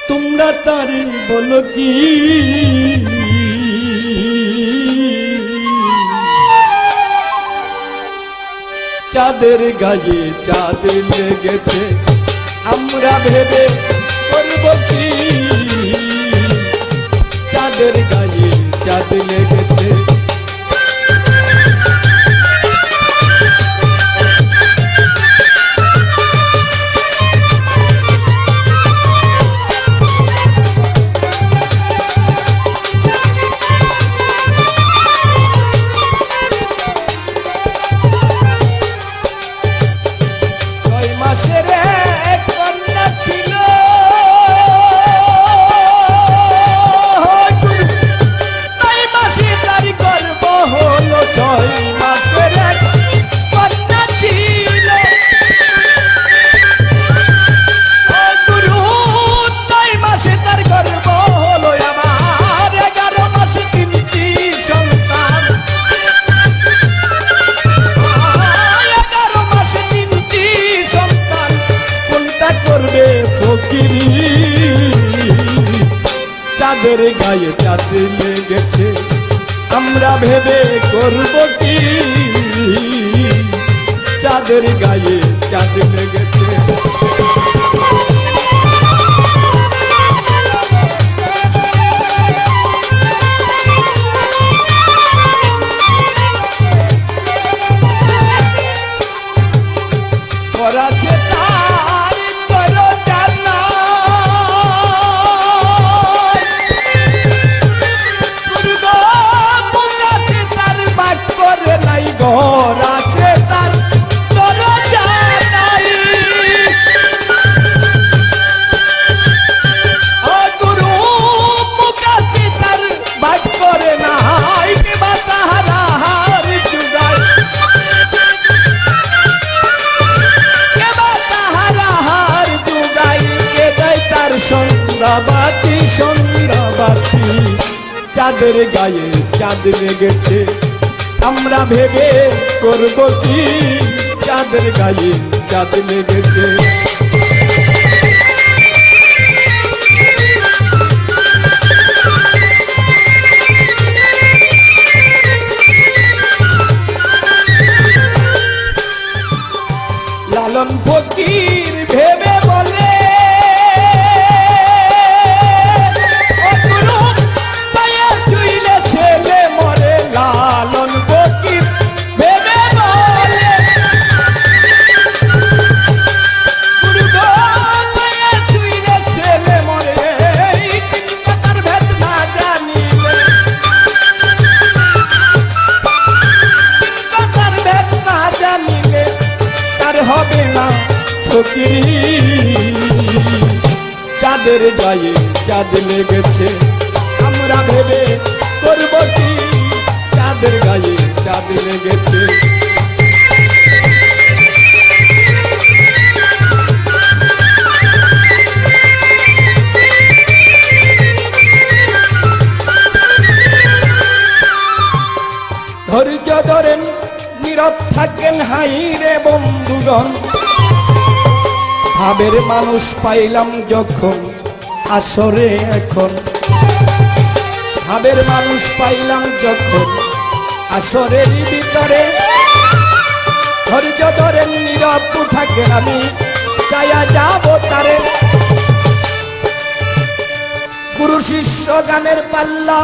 তোমরা তারে বলো কি চাঁদের গায়ে চাঁদ লেগেছে, আমরা ভেবে করব কি চাঁদের গায়ে চাঁদ লেগেছে। চাঁদের গায়ে চাঁদ লেগেছে, আমরা ভেবে করব কি চাঁদের গায়ে চাঁদ লেগেছে। করাছে তার করো জানা ঘর আছে তার দরজা নাই, গুরু মুখ আছে তার ভাগ করে নাই, কিবা তাহারা হার জুগায়, কিবা তাহারা হার জুগায়, কে দেয় তার সন্ধ্যাবাতি সন্ধ্যাবাতি। চাঁদের গায়ে চাঁদ লেগেছে, আমরা ভেবে করব কি চাঁদের গায়ে চাঁদ লেগেছে। লালন ফকির ভেবে বলে ছেলে মরে, লালন ফকির ভেবে বলে ছেলে মরে, তিন কথার ভেদ না জানিলে, তিন কথার ভেদ না জানিলে তার হবে না ফকিরি। চাঁদের গায়ে চাঁদ লেগেছে, আমরা ভেবে করব কি চাঁদের গায়ে চাঁদ লেগেছে। ধৈর্য ধরেন নীরব থাকেন হাই রে বন্ধুগণ, ভাবের মানুষ পাইলাম যখন আসরে এখন, ভাবের মানুষ পাইলাম যখন আসরের ভিতরে, ধৈর্য ধরেন নীরব থাকেন আমি চাইয়া যাব তারে। গুরু শিষ্য গানের পাল্লা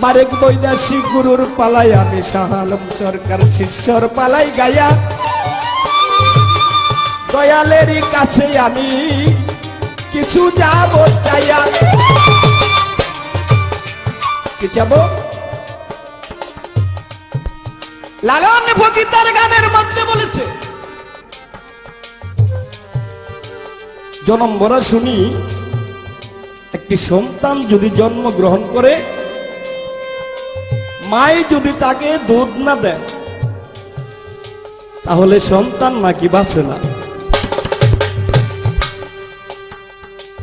বারেক বৈদাসী গুরুর পালাই, আমি শাহ আলম সরকার শিষ্যর পালাই গায়া, দয়ালেরই কাছে আমি কিছু যাব চাইয়া। কি যাব? লালন ফকির তার গানের মধ্যে বলেছে, জন্ম ভরা শুনি একটি সন্তান যদি জন্মগ্রহণ করে, মাই যদি তাকে দুধ না দেয় তাহলে সন্তান নাকি বাঁচে না।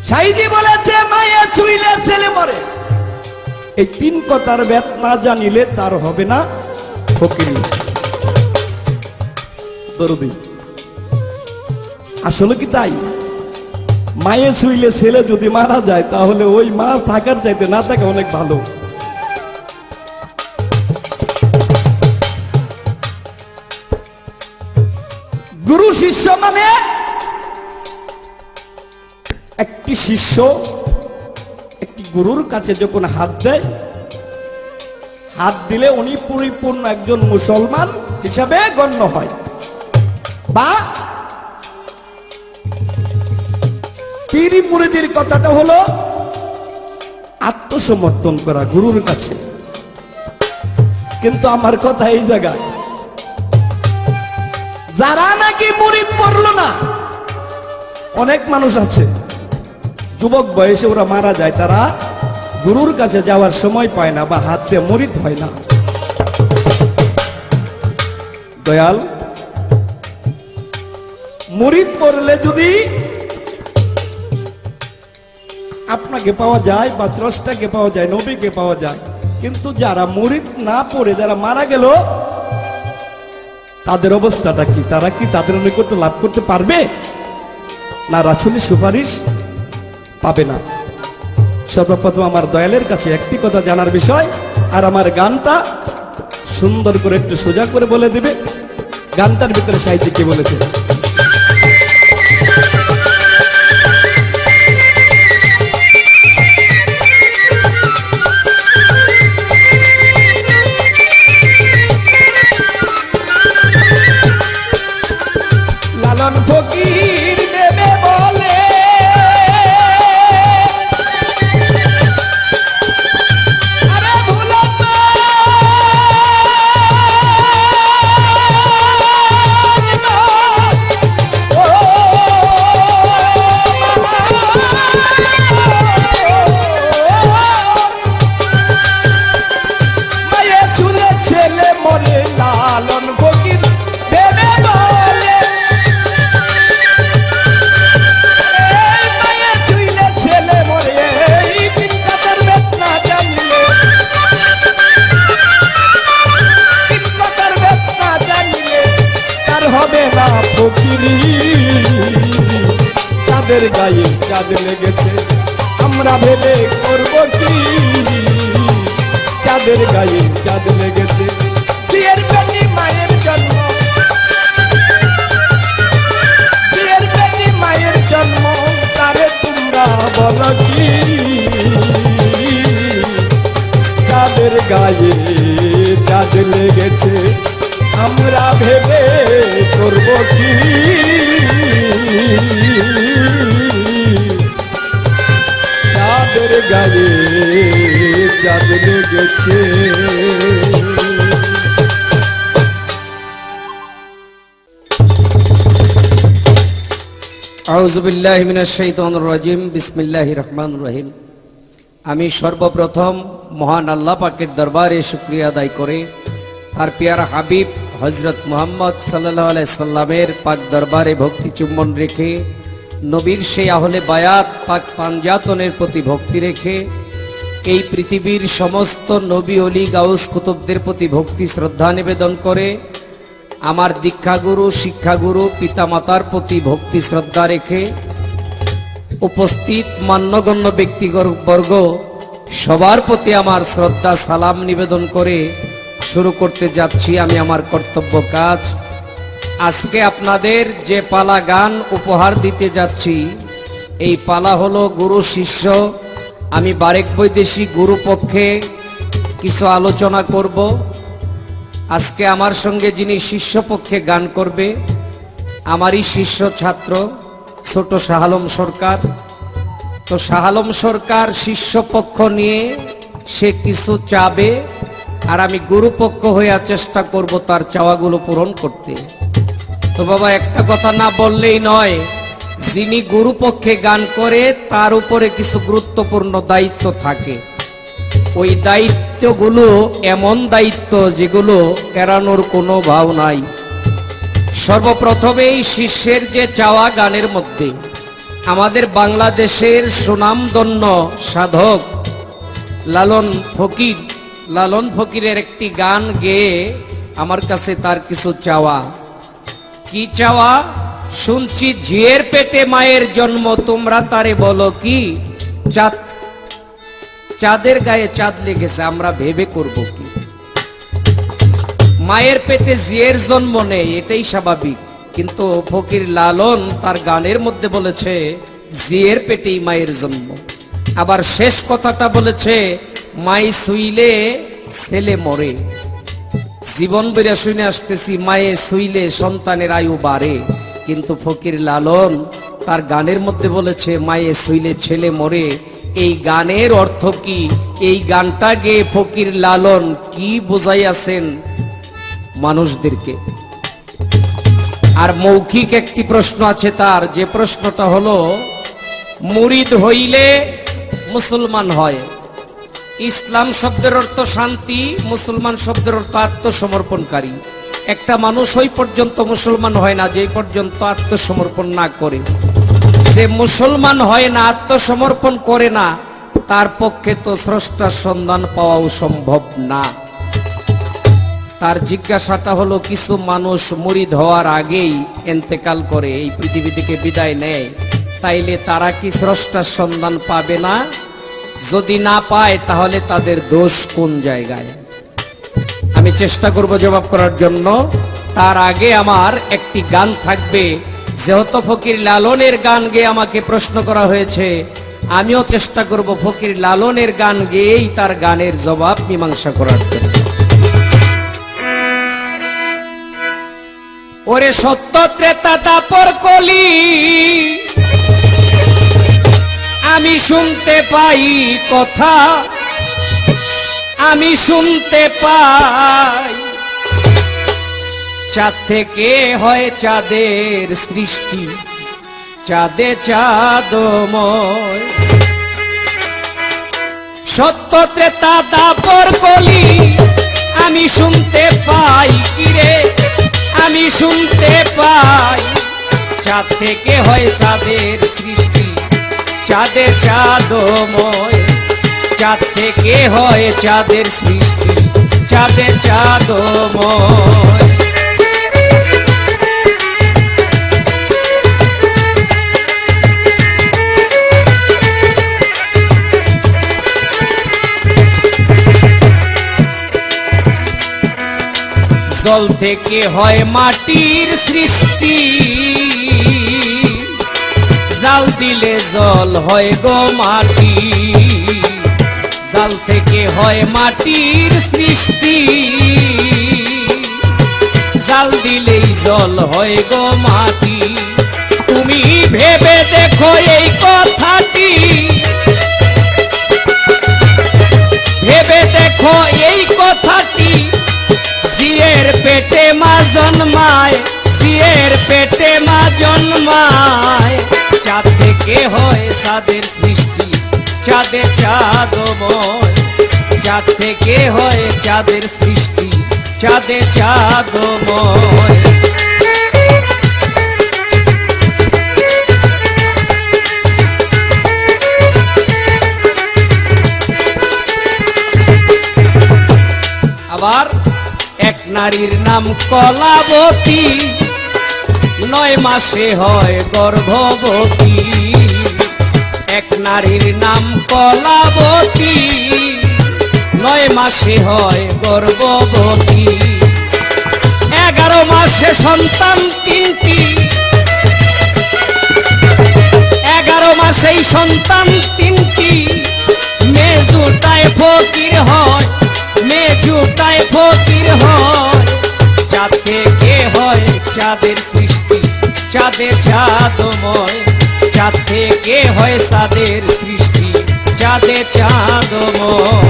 সাইদি বলেছে মায়ে ছুইলে ছেলে মরে, এই তিন কথার ব্যাত না জানিলে তার হবে না ফকিরি। দরদি আসলে কি তাই? মায়ে ছুইলে ছেলে যদি মারা যায় তাহলে ওই মা থাকার চাইতে না থাকা অনেক ভালো। গুরু শিষ্য মানে একটি শিষ্য একটি গুরুর কাছে যখন হাত দেয়, হাত দিলে উনি পরিপূর্ণ একজন মুসলমান হিসাবে গণ্য হয়। বা পীর মুরিদির কথাটা হলো আত্মসমর্পণ করা গুরুর কাছে। কিন্তু আমার কথা এই জায়গায়, যারা নাকি মুরিদ পড়লো না, অনেক মানুষ আছে যুবক বয়সে ওরা মারা যায়, তারা গুরুর কাছে যাওয়ার সময় পায় না বা হাত দিয়ে মুরিদ হয় না। দয়াল, মুরিদ পড়লে যদি আপনাকে পাওয়া যায় বা স্রষ্টাকে পাওয়া যায়, নবীকে পাওয়া যায়, কিন্তু যারা মুরিদ না পড়ে যারা মারা গেল, তাদের অবস্থাটা কি? তারা কি তাদের নৈকট্য লাভ করতে পারবে না? রাসূলের সুপারিশ পাবে না। সর্বপ্রথম আমার দয়ালের কাছে একটি কথা জানার বিষয়, আর আমার গানটা সুন্দর করে একটু সোজা করে বলে দিবে। গানটার ভিতরে সাহিত্য কি বলেছে? লালন ফকির দেবে বলে আরে ভুলো না, ও মায়ে চুলে ছেলে মরে, লালন ফকির দেবে বলে ফকিরি। চাঁদের গায়ে চাঁদ লেগেছে, আমরা ভেবে করব কি? চাঁদের গায়ে চাঁদ লেগেছে, বিয়ের বেটি মায়ের জন্ম, বিয়ের বেটি মায়ের জন্ম, তারে তোমরা বলো কি? চাঁদের গায়ে চাঁদ লেগেছে, আমরা ভেবে করব কি? চাঁদের গায়ে চাঁদ লেগেছে। আউযু বিল্লাহি মিনাশ শাইতানির রাজিম। বিসমিল্লাহির রহমানির রহিম। আমি সর্বপ্রথম মহান আল্লাহ পাকের দরবারে শুকরিয়া আদায় করে তার পিয়ারা হাবিব হযরত মুহাম্মদ সাল্লাল্লাহু আলাইহি সাল্লামের পাক দরবারে ভক্তি চুম্বন রেখে, নবীর সেই আহলে বায়াত পাক পাঞ্জাতনের প্রতি ভক্তি রেখে, এই পৃথিবীর সমস্ত নবী ওলি গাউস কুতুবদের প্রতি ভক্তি শ্রদ্ধা নিবেদন করে, আমার দীক্ষাগুরু শিক্ষাগুরু পিতামাতার প্রতি ভক্তি শ্রদ্ধা রেখে, উপস্থিত মান্যগণ্য ব্যক্তিবর্গ সবার প্রতি আমার শ্রদ্ধা সালাম নিবেদন করে শুরু করতে যাচ্ছি আমি আমার কর্তব্য কাজ। আজকে আপনাদের যে পালা গান উপহার দিতে যাচ্ছি, এই পালা হলো গুরু শিষ্য। আমি বারেক বৈদেশিক গুরু পক্ষে কিছু আলোচনা করব। আজকে আমার সঙ্গে যিনি শিষ্য পক্ষে গান করবে, আমারই শিষ্য ছাত্র ছোট শাহ আলম সরকার। তো শাহ আলম সরকার শিষ্য পক্ষ নিয়ে সে কিছু চাবে, আর আমি গুরুপক্ষ হয়ে চেষ্টা করব তার চাওয়াগুলো পূরণ করতে। তো বাবা, একটা কথা না বললেই নয়, যিনি গুরুপক্ষে গান করে তার উপরে কিছু গুরুত্বপূর্ণ দায়িত্ব থাকে। ওই দায়িত্বগুলো এমন দায়িত্ব যেগুলো এড়ানোর কোনো ভাব নাই। সর্বপ্রথমেই শিষ্যের যে চাওয়া গানের মধ্যে, আমাদের বাংলাদেশের সুনামধন্য সাধক লালন ফকিরের একটি গান গেয়ে আমার কাছে তার কিছু চাওয়া। কি চাওয়া? শুনছি ঝিয়ের পেটে মায়ের জন্ম, তোমরা তারে বলো কি চাঁদ? চাঁদের গায়ে চাঁদ লেগেছে, আমরা ভেবে করব কি? মায়ের পেটে ঝিয়ের জন্ম নেই, এটাই স্বাভাবিক। কিন্তু ফকির লালন তার গানের মধ্যে বলেছে ঝিয়ের পেটেই মায়ের জন্ম। আবার শেষ কথাটা বলেছে মাই শুইলে ছেলে মরে। জীবন বেড়ে শুনে আসতেছি মায়ে শুইলে সন্তানের আয়ু বাড়ে, কিন্তু ফকির লালন তার গানের মধ্যে বলেছে মায়ে শুইলে ছেলে মরে। এই গানের অর্থ কি? এই গানটা গেয়ে ফকির লালন কি বুঝাইয়াছেন মানুষদেরকে? আর মৌখিক একটি প্রশ্ন আছে তার, যে প্রশ্নটা হলো মুরিদ হইলে মুসলমান হয়। ইসলাম শব্দের অর্থ শান্তি, মুসলমান শব্দের অর্থ আত্মসমর্পণকারী। একটা মানুষ ওই পর্যন্ত মুসলমান হয় না যে পর্যন্ত আত্মসমর্পণ না করে। যে মুসলমান হয় না, আত্মসমর্পণ করে না, তার পক্ষে তো স্রষ্টার সন্ধান পাওয়াও সম্ভব না। তার জিজ্ঞাসাটা হলো, কিছু মানুষ মুরিদ হওয়ার আগেই ইন্তেকাল করে, এই পৃথিবী থেকে বিদায় নেয়, তাইলে তারা কি স্রষ্টার সন্ধান পাবে না? যদি না পায় তাহলে তাদের দোষ কোন জায়গায়? আমি চেষ্টা করব জবাব করার জন্য। তার আগে আমার একটি গান থাকবে, যেহেতু ফকির লালনের গান গেয়ে আমাকে প্রশ্ন করা হয়েছে, আমিও চেষ্টা করব ফকির লালনের গান গেয়েই তার গানের জবাব মীমাংসা করার জন্য। ওরে সত্য ত্রেতা দাপর কলি, আমি শুনতে পাই কথা, আমি শুনতে পাই চাঁদ থেকে হয় চাঁদের সৃষ্টি, চাঁদে চাঁদময়। সত্য ত্রেতা দাপর কলি, আমি শুনতে পাই কিরে, আমি শুনতে পাই চাঁদ থেকে হয় চাঁদের সৃষ্টি, চাঁদে চাঁদময়। চাঁদ থেকে হয় চাঁদের সৃষ্টি, চাঁদে চাঁদময়। জল থেকে হয় মাটির সৃষ্টি, জাল দিলে জল হয় গো মাটি। জাল থেকে হয় মাটির সৃষ্টি, জাল দিলেই জল হয় গো মাটি। তুমি ভেবে দেখো এই কথাটি, ভেবে দেখো এই কথাটি। জিয়ের পেটে মা জন্মায়, জিয়ের পেটে মা জন্মায়। চাঁদ থেকে হয় চাঁদের সৃষ্টি, চাঁদে চাঁদময়। চাঁদ থেকে হয় চাঁদের সৃষ্টি, চাঁদে চাঁদময়। আবার এক নারীর নাম কলাবতী, 9 মাসে হয় গর্ভবতী। এক নারীর নাম কলাবতী, 9 মাসে হয় গর্ভবতী। 11 মাসে সন্তান 3টি, 11 মাসেই সন্তান 3টি। মেজুটায় ফকির হয়, মেজুটায় ফকির হয়। চাঁদ থেকে হয় চাঁদের সৃষ্টি, চাঁদে চাঁদময়। চাঁদ থেকে হয় চাঁদের সৃষ্টি, চাঁদে চাঁদময়।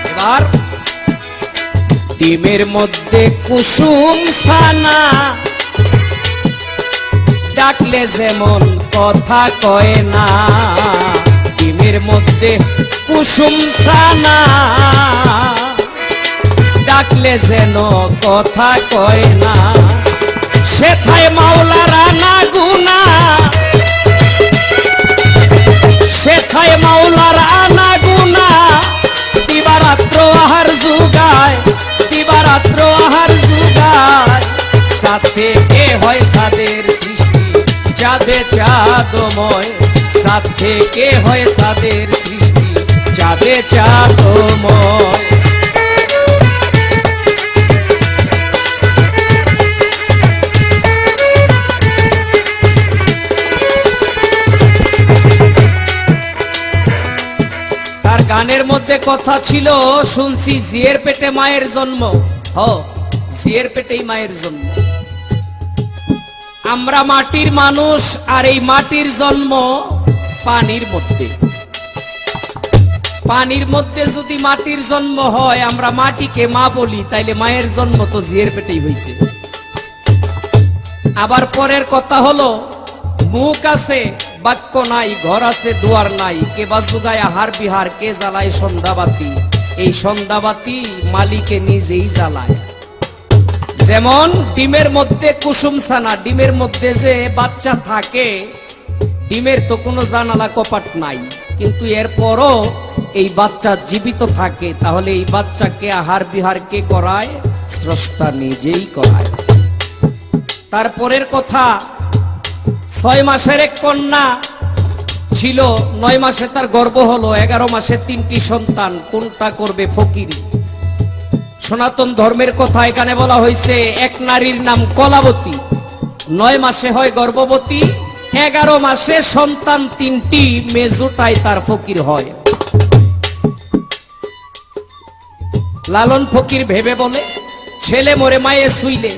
এবার ডিমের মধ্যে কুসুম ছানা, ডাকলে যেমন কথা কয় না। ডিমের মধ্যে কুসুম ছানা, ডাকলে যেন কথা কয় না। সেথায় মাওলা রানা গুনা, সেথায় মাওলার আনা গুনা, দিবারাত্র আহার যুগায়, দিবারাত্র আহার যুগায়। সাত থেকে হয় সাদের সৃষ্টি, চাঁদে চাঁদময়। সাত থেকে হয় সাদের সৃষ্টি, চাঁদে চাঁদময়। তার গানের মধ্যে কথা ছিল, শুনছি জিয়ের পেটে মায়ের জন্ম। জিয়ের পেটেই মায়ের জন্ম। আমরা মাটির মানুষ, আর এই মাটির জন্ম পানির মধ্যে। পানির মধ্যে যদি মাটির জন্ম হয়, আমরা মাটিকে মা বলি, তাইলে মায়ের জন্ম তো জিয়ের পেটেই হয়েছে। আবার পরের কথা হলো, মুখ আছে বাক্য নাই, ঘর আছে দুয়ার নাই, কে বা জুগায় আহার বিহার, কে জ্বালায় সন্ধ্যাবাতি। এই সন্ধ্যাবাতি মালিকে নিজেই জ্বালায়। যেমন ডিমের মধ্যে কুসুম ছানা, ডিমের মধ্যে যে বাচ্চা থাকে, ডিমের তো কোনো জানালা কপাট নাই, কিন্তু এরপরও এই বাচ্চা জীবিত থাকে। তাহলে এই বাচ্চাকে আহার বিহার কে করায়? স্রষ্টা নিজেই করায়। তারপরের কথা, 6 মাসের এক কন্যা ছিল, 9 মাসে তার গর্ভ হলো, 11 মাসে 3টি সন্তান। কোনটা করবে? ফকিরি। সনাতন ধর্মের কথা এখানে বলা হয়েছে, এক নারীর নাম কলাবতী। 9 মাসে হয় গর্ভবতী, 11 মাসে সন্তান 3টি, মেজোটাই তার ফকির হয়। লালন ফকির ভেবে বলে, ছেলে মরে মায়ে শুইলে।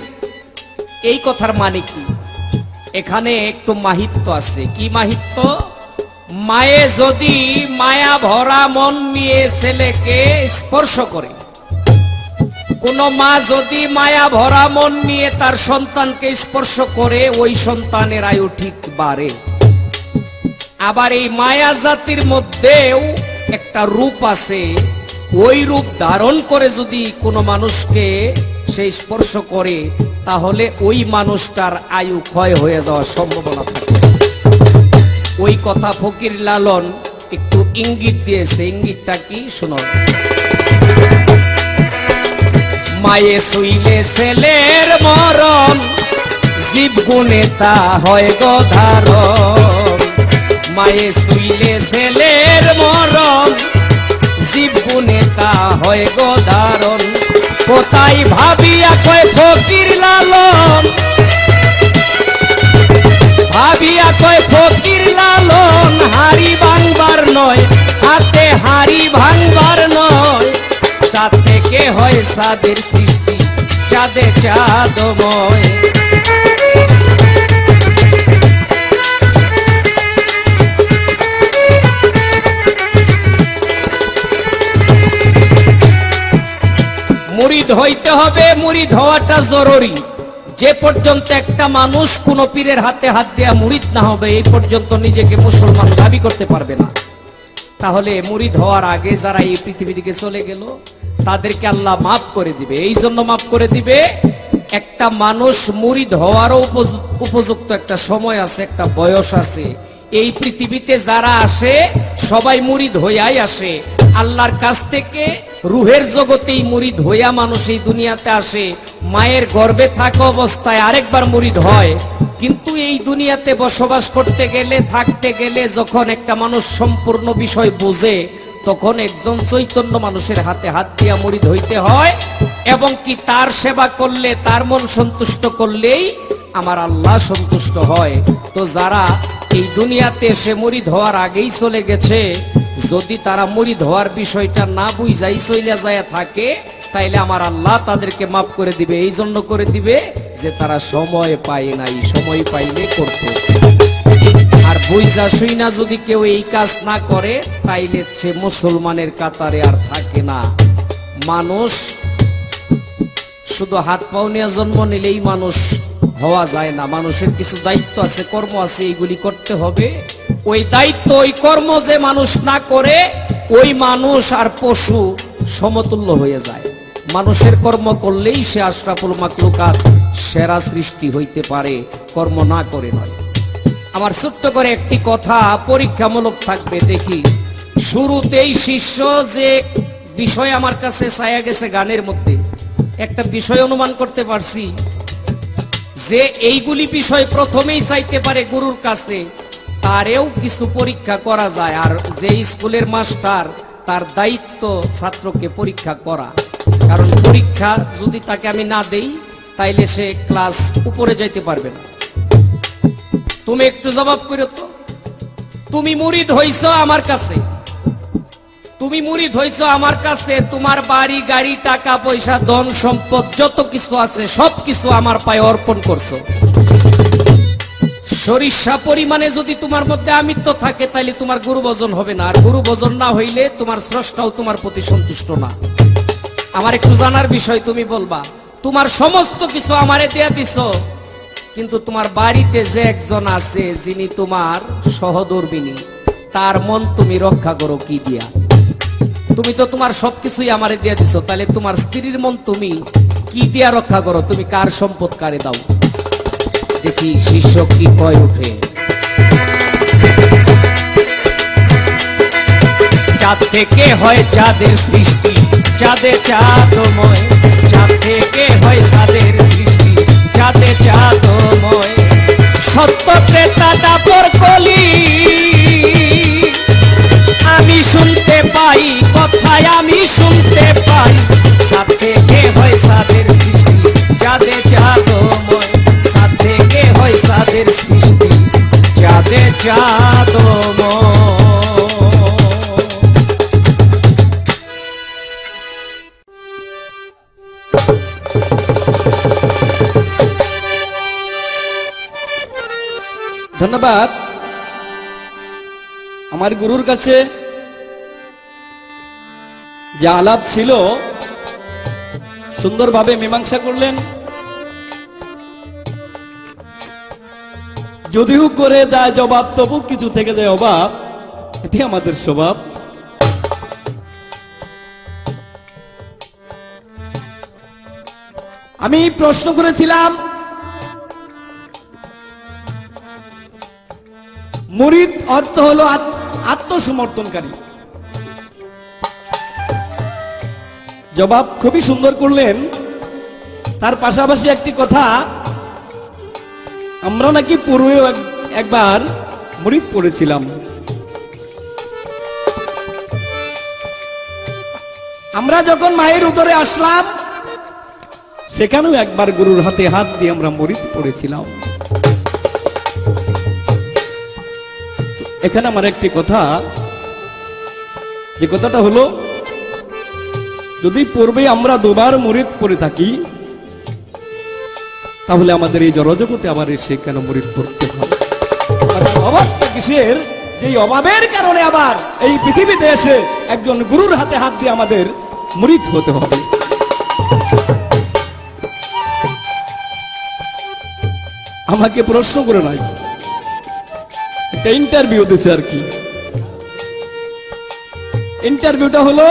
এই কথার মানে কি? এখানে একটু মাহিত্য আছে। কি মাহিত্য? মায়ে যদি মায়া ভরা মন নিয়ে ছেলেকে স্পর্শ করে, কোন মা যদি মায়া ভরা মন নিয়ে তার সন্তানকে স্পর্শ করে, ওই সন্তানের আয়ু ঠিক বাড়ে। আবার এই মায়া জাতির মধ্যেও একটা রূপ আছে, ওই রূপ ধারণ করে যদি কোনো মানুষকে সে স্পর্শ করে, তাহলে ওই মানুষটার আয়ু ক্ষয় হয়ে যাওয়ার সম্ভাবনা থাকে। ওই কথা ফকির লালন একটু ইঙ্গিত দিয়েছে। ইঙ্গিতটা কি? শুনো। মায়ে শুইলে ছেলের মরণ, জীব গুণে তা হয় গো ধারণ। মায়ে শুইলে ছেলের মরণ, জীব গুণে তা হয় গো ধারণ। কোথায় ভাবিয়া কয় ফকির লালন, ভাবিয়া কয় ফকির লালন, হাড়ি ভাঙবার নয়, হাতে হাড়ি ভাঙবার নয়। চাঁদ থেকে হয় চাঁদের সৃষ্টি, চাঁদে চাঁদময়। মুরিদ হইতে হবে, মুরিদ হওয়াটা জরুরি। যে পর্যন্ত একটা মানুষ কোন পীরের হাতে হাত দেয়া মুরিদ না হবে, এই পর্যন্ত নিজেকে মুসলমান দাবি করতে পারবে না। তাহলে মুরিদ হওয়ার আগে যারা এই পৃথিবী থেকে চলে গেল, তাদেরকে আল্লাহ মাফ করে দিবে। এই জন্য মাফ করে দিবে, একটা মানুষ মুরিদ হওয়ারও উপযুক্ত একটা সময় আছে, একটা বয়স আছে। এই পৃথিবীতে যারা আসে সবাই মুরিদ হইয়াই আসে। আল্লাহর কাছ থেকে রুহের জগতেই মুরিদ হইয়া মানুষ এই দুনিয়াতে আসে। মায়ের গর্ভে থাকা অবস্থায় আরেকবার মুরিদ হয়, কিন্তু এই দুনিয়াতে বসবাস করতে গেলে, থাকতে গেলে, যখন একটা মানুষ সম্পূর্ণ বিষয় বোঝে, তখন একজন চৈতন্য মানুষের হাতে হাত দিয়া মুরিদ হইতে হয়। এবং কি তার সেবা করলে, তার মন সন্তুষ্ট করলেই আমার আল্লাহ সন্তুষ্ট হয়। তো যারা এই দুনিয়াতে এসে মুরিদ হওয়ার আগেই চলে গেছে, যদি তারা মুরিদ হওয়ার বিষয়টা না বুঝাই চলে যায় থাকে, তাইলে আমার আল্লাহ তাদেরকে মাফ করে দিবে। এই জন্য করে দিবে যে তারা সময় পায় নাই, সময় পাইলে করতে। আর বুঝা শুই না যদি কেউ এই কাজ না করে, তাইলে সে মুসলমানের কাতারে আর থাকে না। মানুষ শুধু হাত পাও নিয়ে জন্ম নিলেই মানুষ হওয়া যায় না। মানুষের কিছু দায়িত্ব আছে, কর্ম আছে, এইগুলি করতে হবে। ওই দায়িত্ব, ওই কর্ম যে মানুষ না করে, ওই মানুষ আর পশু সমতুল্য হয়ে যায়। মানুষের কর্ম করলেই সে আশরাফুল মাখলুকাত, সেরা সৃষ্টি হইতে পারে, কর্ম না করে নয়। আমার ছোট্ট করে একটি কথা পরীক্ষামূলক থাকবে, দেখি শুরুতেই শিষ্য যে বিষয় আমার কাছে ছায়া গেছে গানের মধ্যে, একটা বিষয় অনুমান করতে পারছি যে এইগুলি বিষয় প্রথমেই চাইতে পারে গুরুর কাছে, তারেও কিছু পরীক্ষা করা যায়। আর যে স্কুলের মাস্টার তার দায়িত্ব ছাত্রকে পরীক্ষা করা, কারণ পরীক্ষা যদি তাকে আমি না দেই তাইলে সে ক্লাস উপরে যাইতে পারবে না। তুমি একটু জবাব করো তো, তুমি মুরিদ হইছো আমার কাছে, তুমি মুরিদ হইছো আমার কাছে, তোমার বাড়ি গাড়ি টাকা পয়সা ধন সম্পদ যত কিছু আছে সব কিছু আমার পায়ে অর্পণ করছো। সরিষা পরিমাণে যদি তোমার মধ্যে আমিত্ব থাকে তাহলে তোমার গুরু ভজন হবে না, আর গুরু ভজন না হইলে তোমার স্রষ্টাও তোমার প্রতি সন্তুষ্ট না। আমার একটু জানার বিষয়, তুমি বলবা তোমার সমস্ত কিছু আমারে দেয়া দিছো, কিন্তু তোমার বাড়িতে যে একজন আছে যিনি তোমার সহধর্মিনী, তার মন তুমি রক্ষা করো কি দিয়া? তুমি তো তোমার সবকিছুই আমারে দিয়ে দিছো, তাহলে তোমার স্ত্রীর মন তুমি কি দিয়া রক্ষা করো? তুমি কার সম্পদ কারে দাও? দেখি শিষ্য কি কয় উঠে। চাঁদ থেকে হয় চাঁদের সৃষ্টি, চাঁদে চাঁদময়, চাঁদ থেকে হয় চাঁদের সৃষ্টি, চাঁদে চাঁদময়, সত্য ত্রেতা দাপর কলি আমি শুনতে পাই, কথায় আমি শুনতে পাই, চাঁদ থেকে হয় চাঁদের সৃষ্টি, চাঁদে চাঁদময়, চাঁদ থেকে হয় চাঁদের সৃষ্টি, চাঁদে চাঁদময়। ধন্যবাদ। আমার গুরুর কাছে যে আলাপ ছিল সুন্দরভাবে মীমাংসা করলেন। যদিও করে যায় জবাব, তবু কিছু থেকে যায় অভাব, এটি আমাদের স্বভাব। আমি প্রশ্ন করেছিলাম মুরিদ অর্থ হলো আত্মসমর্পণকারী। জবাব খুবই সুন্দর করলেন। তার পাশাপাশি একটি কথা, আমরা নাকি পূর্বে একবার মুরিদ পড়েছিলাম। আমরা যখন মায়ের উদরে আসলাম সেখানেও একবার গুরুর হাতে হাত দিয়ে আমরা মুরিদ পড়েছিলাম। এখানে আমার একটি কথা, যে কথাটা হলো যদি পূর্বে আমরা দুবার মুরিদ পড়ে থাকি তাহলে আমাদের এই জড়জগতে আবার এসে কেন মুরিদ পড়তে হবে? অভাবটা কিসের? যে অভাবের কারণে আবার এই পৃথিবীতে এসে একজন গুরুর হাতে হাত দিয়ে আমাদের মুরিদ হতে হবে। আমাকে প্রশ্ন করে নাই, একটা ইন্টারভিউ দিছে আর কি। ইন্টারভিউটা হলো,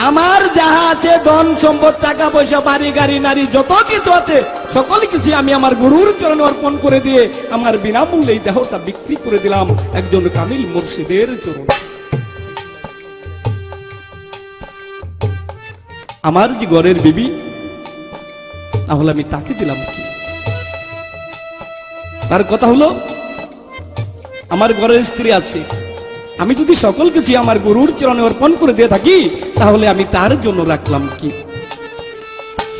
আমার যাহা আছে ধন সম্পদ টাকা পয়সা বাড়ি গাড়ি নারী যত কিছু আছে সকল কিছু আমি আমার গুরুর চরণে অর্পণ করে দিয়ে আমার বিনামূল্যে এই দেহটা বিক্রি করে দিলাম একজন কামিল মুর্শিদের চরণে। আমার যে ঘরের বিবি, তাহলে আমি তাকে দিলাম কি? তার কথা হলো আমার ঘরের স্ত্রী আছে, আমি যদি সকল কিছু আমার গুরুর চরণে অর্পণ করে দিয়ে থাকি তাহলে আমি তার জন্য রাখলাম কি?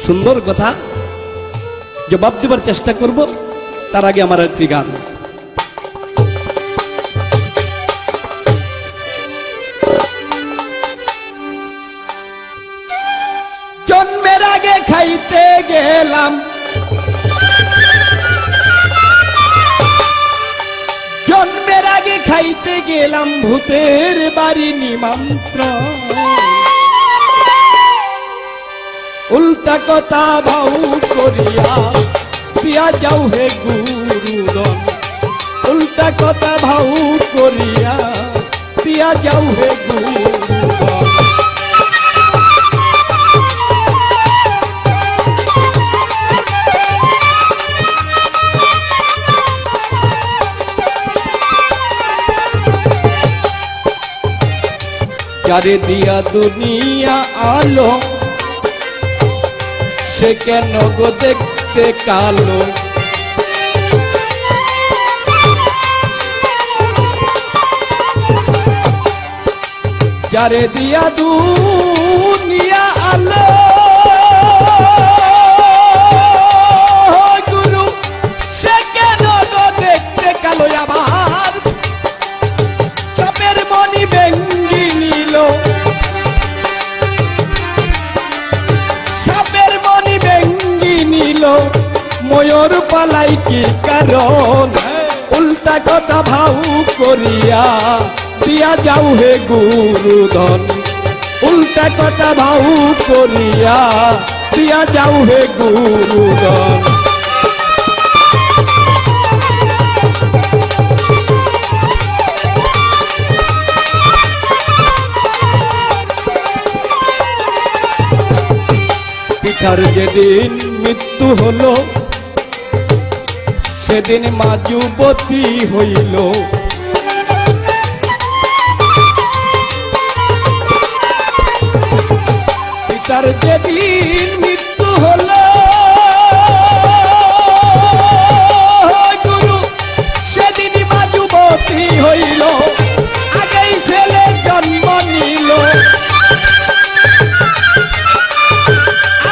সুন্দর কথা, জবাব দেবার চেষ্টা করব। তার আগে আমার একটি গান। জন্মের আগে খাইতে গেলাম, জন্মের আগে খাইতে গেলাম ভূতের বাড়ি নিমন্ত্রণ, উল্টা কথা ভাউ করিয়া দিয়া যাও হে গুরুদন, উল্টা কথা ভাউ করিয়া দিয়া যাও হে গুরুদন। যারে দিয়া দুনিয়া আলো সে কেন গো দেখতে কালো যারে দিয়া দুনিয়া আলো গুরু সে কেন গো দেখতে কালো আবার সাপের মনি ভেঙ্গি নিল সাপের মনি ভেঙ্গি নিল ময়ূর পালাই কি কারণ উল্টা কথা ভাউ করিয়া দিয়া যাও হে গুরুধন উল্টা কথা ভাউ করিয়া দিয়া যাও হে গুরুধন পিতার যেদিন মৃত্যু হলো সেদিন মা যুবতী হইল পিতার যেদিন মৃত্যু হলো গুরু সেদিন মা যুবতী হইল আগেই ছেলে জন্ম নিল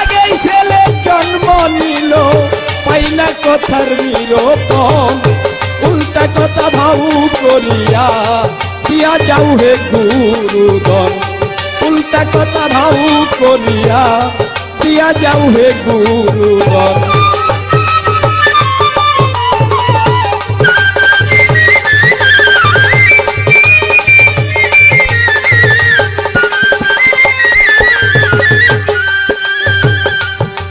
আগেই ছেলে জন্ম নিল পাই না কথার নিরূপণ উল্টা কথা ভাউ করিয়া দিয়া যাও হে গুরুধন উল্টা কথা ভাউ করিয়া দিয়া যাও হে গুরুধন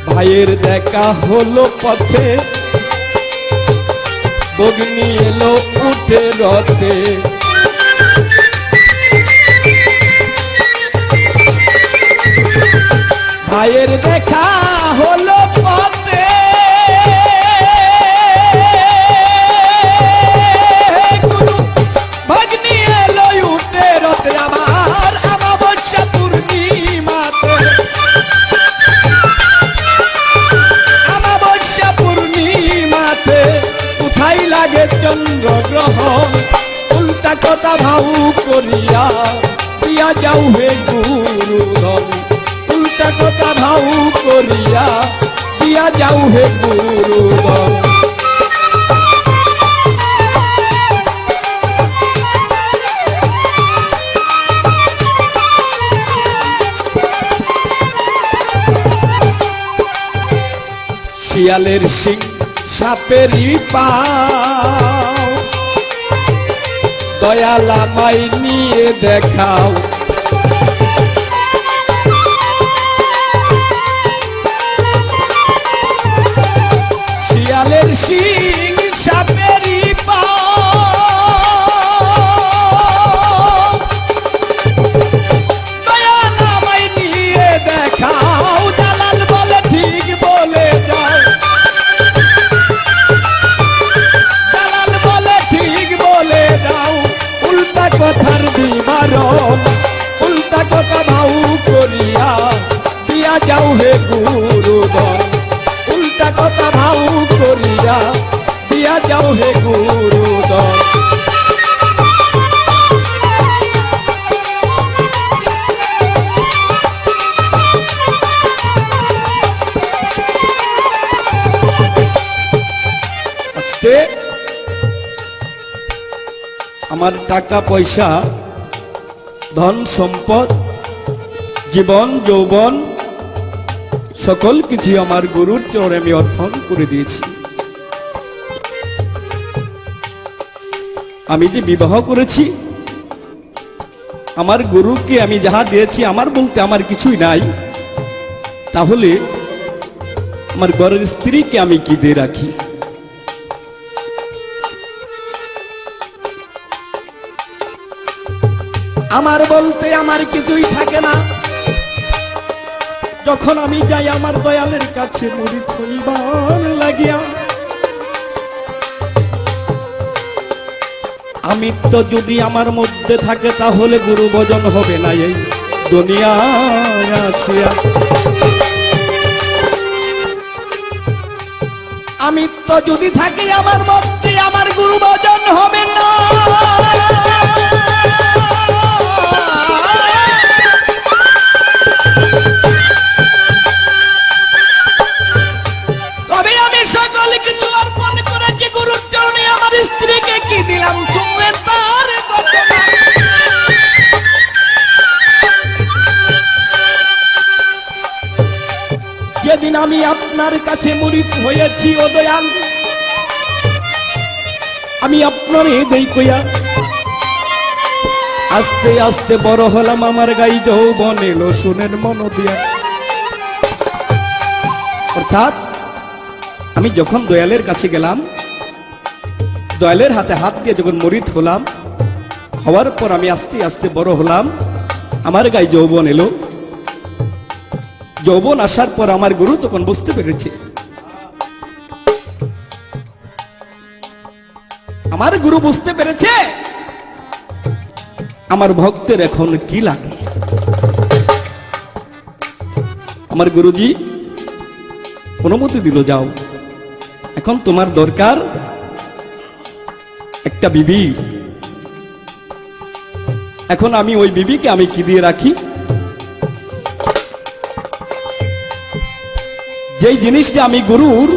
ভাইয়ের দেখা হলো পথে বগ্নি এলো উঠে রথে ভাইয়ের দেখা হলো পথে গুরু ভগ্নি এলো উঠে রথে আবার অমাবস্যা পূর্ণিমাতে অমাবস্যা পূর্ণিমাতে কোথায় লাগে চন্দ্রগ্রহণ উল্টা কথা ভাউ করিয়া দিয়া যাও হে গুরুধন উল্টা কথা ভাউ করিয়া দিয়া যাও হে গুরুধন শিয়ালের সিং সাপেরই পাও দয়ালা মাই নিয়ে দেখাও শিয়ালের সিং সাপেরই পাও দয়ালা মাই নিয়ে দেখাও দালাল বলে ঠিক বলে যাও দালাল বলে ঠিক বলে যাও উল্টা কথার বিবরণ উল্টা কথা ভাউ করিয়া দিয়া যাও হে গুরুধন উল্টা কথা ভাউ করিয়া দিয়া যাও হে গুরুধন আজকে আমার টাকা পয়সা ধন সম্পদ জীবন যৌবন সকল কিছু আমার গুরুর চরণে আমি অর্পণ করে দিয়েছি আমি যে বিবাহ করেছি আমার গুরুকে আমি যাহা দিয়েছি আমার বলতে আমার কিছুই নাই তাহলে আমার ঘরের স্ত্রীকে আমি কি দিয়ে রাখি আমার বলতে আমার কিছুই থাকে না যখন আমি যাই আমার দয়ালের কাছে মুড়ি থইবার লাগিয়া আমিত্ব যদি আমার মধ্যে থাকে তাহলে গুরু ভজন হবে না এই দুনিয়ায় আসিয়া। আমিত্ব যদি থাকে আমার মধ্যে আমার গুরু ভজন হবে না। তবে আমি সকল কিছু অর্পণ করেছি গুরুর চরণে। আমার স্ত্রীকে কি দিলাম শুনবে তার ঘটনা। যেদিন আমি আপনার কাছে মুরিদ হয়েছি ও দয়াল, আমি আপনার হৃদয় কইয়া আস্তে আস্তে বড় হলাম। আমার গাই যৌবন এলো শুনেন মন দিয়া। অর্থাৎ আমি যখন দয়ালের কাছে গেলাম, দয়ালের হাতে হাত দিয়ে যখন মুরিদ হলাম, হওয়ার পর আমি আস্তে আস্তে বড় হলাম। আমার গায়ে যৌবন এলো। যৌবন আসার পর আমার গুরু তখন বুঝতে পেরেছে, আমার গুরু বুঝতে পেরেছে আমার ভক্তের এখন কি লাগে। আমার গুরুজি অনুমতি দিল, যাও, এখন তোমার দরকার একটা বিবি। এখন আমি ওই বিবিকে আমি কি দিয়ে রাখি? যেই জিনিসটা আমি গুরুর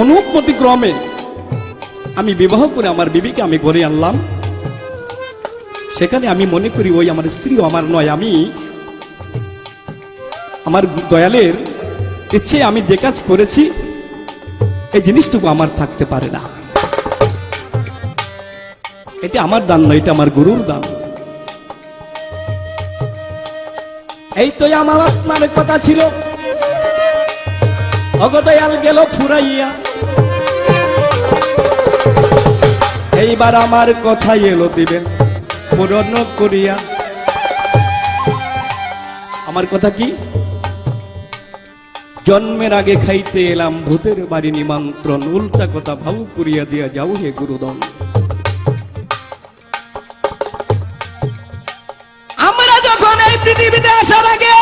অনুমতি ক্রমে আমি বিবাহ করে আমার বিবিকে আমি ঘরে আনলাম, সেখানে আমি মনে করি ওই আমার স্ত্রীও আমার নয়। আমি আমার দয়ালের ইচ্ছে আমি যে কাজ করেছি এই জিনিসটুকু আমার থাকতে পারে না। এটা আমার দান নয়, এটা আমার গুরুর দান। এই তো আমার আত্মার কথা ছিল। অগদয়াল গেল ফুরাইয়া, এইবার আমার কথা এলো দিবেন পূরণ করিয়া। আমার কথা কি? জন্মের আগে খাইতে এলাম ভূতের বাড়ি নিমন্ত্রণ, উল্টা কথা ভাউ করিয়া দিয়া যাও হে গুরুদন। আমরা যখন এই পৃথিবীতে আসার আগে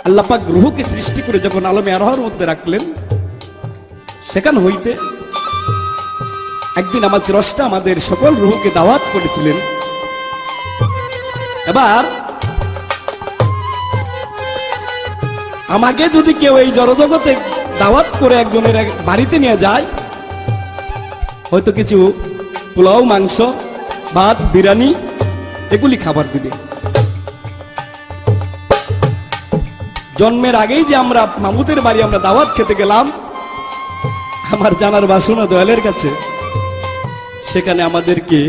আল্লাহ পাক রূহকে সৃষ্টি করে যখন আলমে আরোহর মধ্যে রাখলেন, সেখান হইতে একদিন আমার স্রষ্টা আমাদের সকল রূহকে দাওয়াত করেছিলেন। এবার আমাকে যদি কেউ এই জড়জগতে দাওয়াত করে একজনের বাড়িতে নিয়ে যায়, হয়তো কিছু পোলাও, মাংস, ভাত, বিরিয়ানি এগুলি খাবার দিবে। জন্মের আগেই যে আমরা মামুদের বাড়ি আমরা দাওয়াত খেতে গেলাম, আমার জানার বাসনা দয়ালের কাছে, সেখানে আমাদেরকে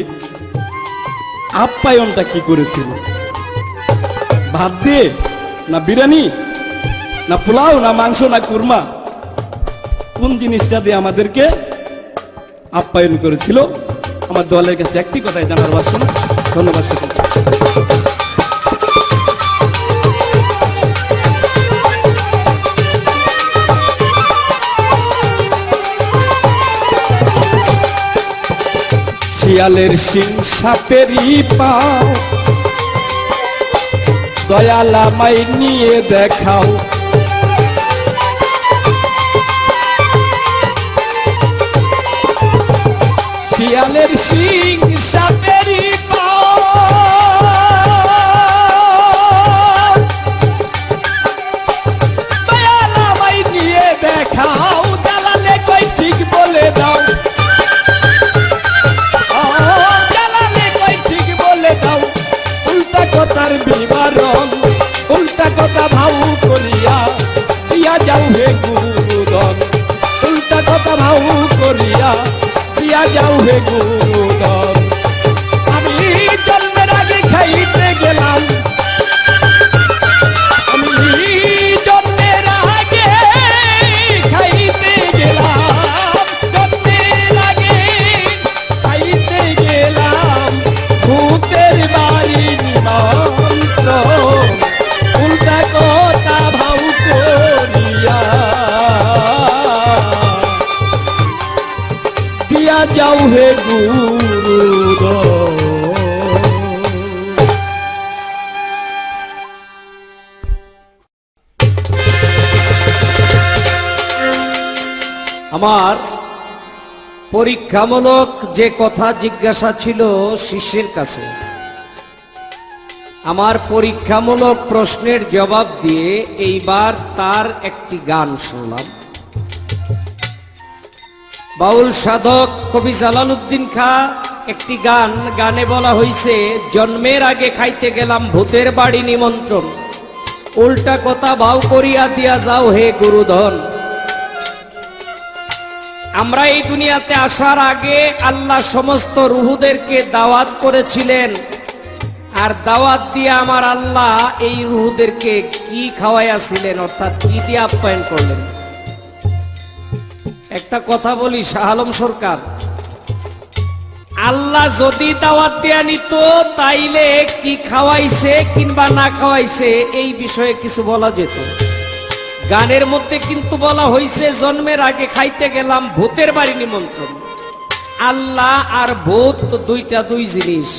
আপ্যায়নটা কি করেছিল? ভাত দিয়ে না বিরিয়ানি না পোলাও না মাংস না কুরমা, কোন জিনিসটা দিয়ে আমাদেরকে আপ্যায়ন করেছিল? আমার দয়ালের কাছে একটি কথাই জানার বাসনা। ধন্যবাদ সকল। শিয়ালের সিং সাপেরই পাও, দয়াল আমায় নিয়ে দেখাও। শিয়ালের সিং সাপেরই পাও, দয়াল আমায় নিয়ে দেখাও। দালালে কই ঠিক বলে দাও, কথার বিবরণ উল্টা কথা ভাউ করিয়া দিয়া যাও হে গুরুদন। উল্টা কথা ভাউ করিয়া দিয়া যাও হে গুরু। আমার পরীক্ষামূলক যে কথা জিজ্ঞাসা ছিল শিষ্যের কাছে, আমার পরীক্ষামূলক প্রশ্নের জবাব দিয়ে এইবার তার একটি গান শুনলাম। বাউল সাধক কবি জালালউদ্দিন খাঁ একটি গানে বলা হয়েছে, জন্মের আগে খাইতে গেলাম ভূতের বাড়ি নিমন্ত্রণ, উল্টা কথা ভাও করিয়া দিয়া যাও হে গুরুধন। আমরা এই দুনিয়াতে আসার আগে আল্লাহ সমস্ত রুহুদেরকে দাওয়াত করেছিলেন, আর দাওয়াত দিয়ে আমার আল্লাহ এই রুহুদেরকে কি খাওয়াইয়াছিলেন, অর্থাৎ কি দিয়ে আপ্যায়ন করলেন। একটা কথা বলি, শাহ আলম সরকার, আল্লাহ যদি দাওয়াত দেয়া নিত তাইলে কি খাওয়াইছে কিংবা না খাওয়াইছে এই বিষয়ে কিছু বলা যেত। গানের মধ্যে কিন্তু বলা হয়েছে জন্মের আগে খাইতে গেলাম ভূতের বাড়ি নিমন্ত্রণ। আল্লাহ আর ভূত তো দুই জিনিস।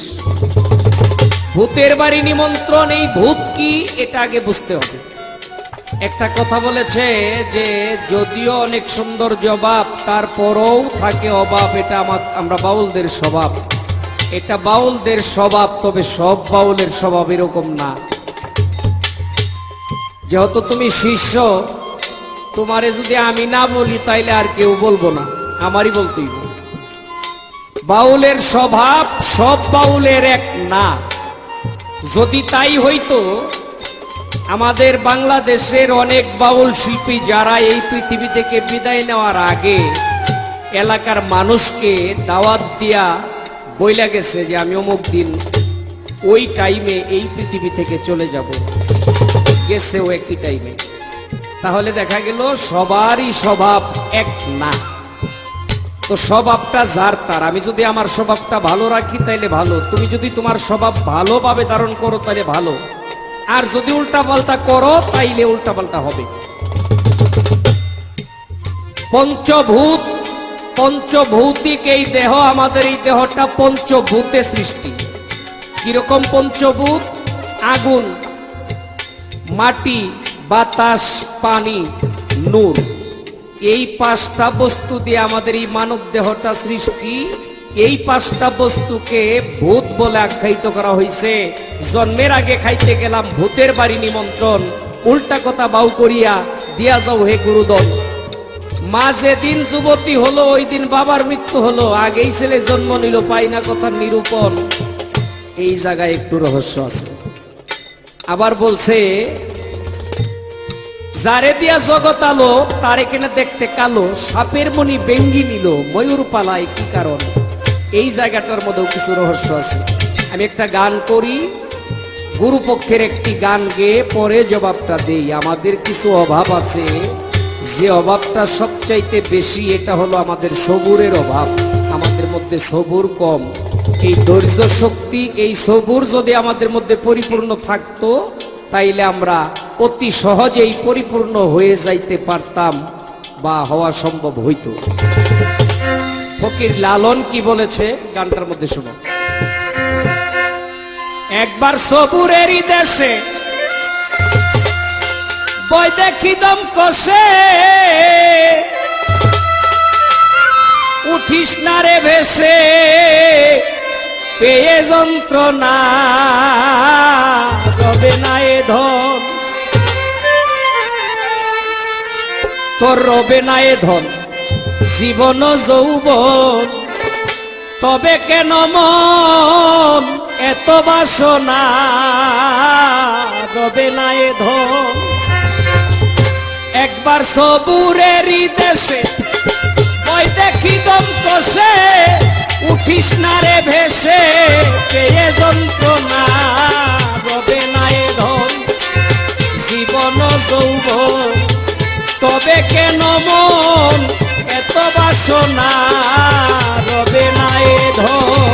ভূতের বাড়ি নিমন্ত্রণ, এই ভূত কি এটা আগে বুঝতে হবে। একটা কথা বলেছে যে যদিও অনেক সুন্দর জবাব তারপরও থাকে অভাব, এটা আমরা বাউলদের স্বভাব, এটা বাউলদের স্বভাব। তবে সব বাউলের স্বভাব এরকম না। যেহেতু তুমি শিষ্য, তোমারে যদি আমি না বলি তাইলে আর কেউ বলবো না, আমারই বলতেই হবে। বাউলের স্বভাব সব বাউলের এক না। যদি তাই হইতো, আমাদের বাংলাদেশের অনেক বাউল শিল্পী যারা এই পৃথিবী থেকে বিদায় নেওয়ার আগে এলাকার মানুষকে দাওয়াত দিয়া বইলা গেছে যে আমি অমুক দিন ওই টাইমে এই পৃথিবী থেকে চলে যাব, গেছেও একই টাইমে, তাহলে দেখা গেল সবারই স্বভাব এক না। তো স্বভাবটা যার তার। আমি যদি আমার স্বভাবটা ভালো রাখি তাইলে ভালো, তুমি যদি তোমার স্বভাব ভালোভাবে ধারণ করো তাহলে ভালো, আর যদি উল্টাপাল্টা করো তাইলে উল্টাপাল্টা হবে। পঞ্চভূত, পঞ্চভৌতিক এই দেহ, আমাদের এই দেহটা পঞ্চভূতে সৃষ্টি। কিরকম পঞ্চভূত? আগুন, মাটি, বাতাস, পানি, নূর, এই পাঁচটা বস্তু দিয়ে আমাদের এই মানব দেহটা সৃষ্টি। এই পাঁচটা বস্তুকে ভূত বলে আখ্যায়িত করা হয়েছে। জন্মের আগে খাইতে গেলাম ভূতের বাড়ি নিমন্ত্রণ, উল্টা কথা বাউ করিয়া দিয়া যাও হে গুরুদন। মা যেদিন যুবতী হলো ওই দিন বাবার মৃত্যু হলো, আগেই ছেলে জন্ম নিল, পাই না কথার নিরূপণ। এই জায়গায় একটু রহস্য আছে। আবার বলছে যারে দিয়া জগৎ আলো তারে কিনা দেখতে কালো, সাপের মনি বেঙ্গি নিল, ময়ূর পালায় কি কারণ। এই জায়গাটার মধ্যেও কিছু রহস্য আছে। আমি একটা গান করি, গুরুপক্ষের একটি গান গেয়ে পরে জবাবটা দেই। আমাদের কিছু অভাব আছে, যে অভাবটা সবচাইতে বেশি এটা হলো আমাদের সবুরের অভাব। আমাদের মধ্যে সবুর কম। এই ধৈর্য শক্তি, এই সবুর যদি আমাদের মধ্যে পরিপূর্ণ থাকতো তাইলে আমরা অতি সহজেই পরিপূর্ণ হয়ে যাইতে পারতাম বা হওয়া সম্ভব হইতো। ফকির লালন কি বলেছে গানটার মধ্যে শোনো। একবার সবুরেরই দেশে বই দেখি দম কষে, উঠিস না রে ভেসে পেয়ে যন্ত্রণা, রবে না এ ধন, তোর রবে না এ ধন জীবন যৌবন, তবে কেন মন এত বাসনা, রবে না এ ধন। একবার সবুরেরই দেশে ওই দেখি দম কষে, উঠিস না রে ভেসে পেয়ে যন্ত্রণা, রবে না এ ধন জীবন যৌবন, তবে কেন মন এত বাসনা, রবে না এ ধন।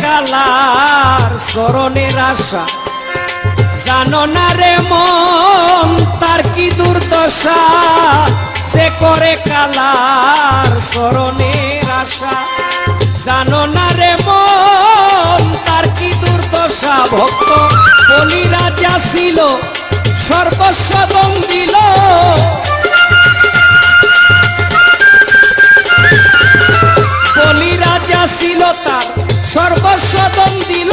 কালার স্মরণের আশা জানো না রে মন, কি দুর্দশা, সে করে কালার স্মরণের আশা। জানো না রে মন তার কি দুর্দশা, ভক্ত বলি রাজা ছিল সর্বস্ব দম দিল। বলি রাজা ছিল তার সর্বস্ব দম দিল,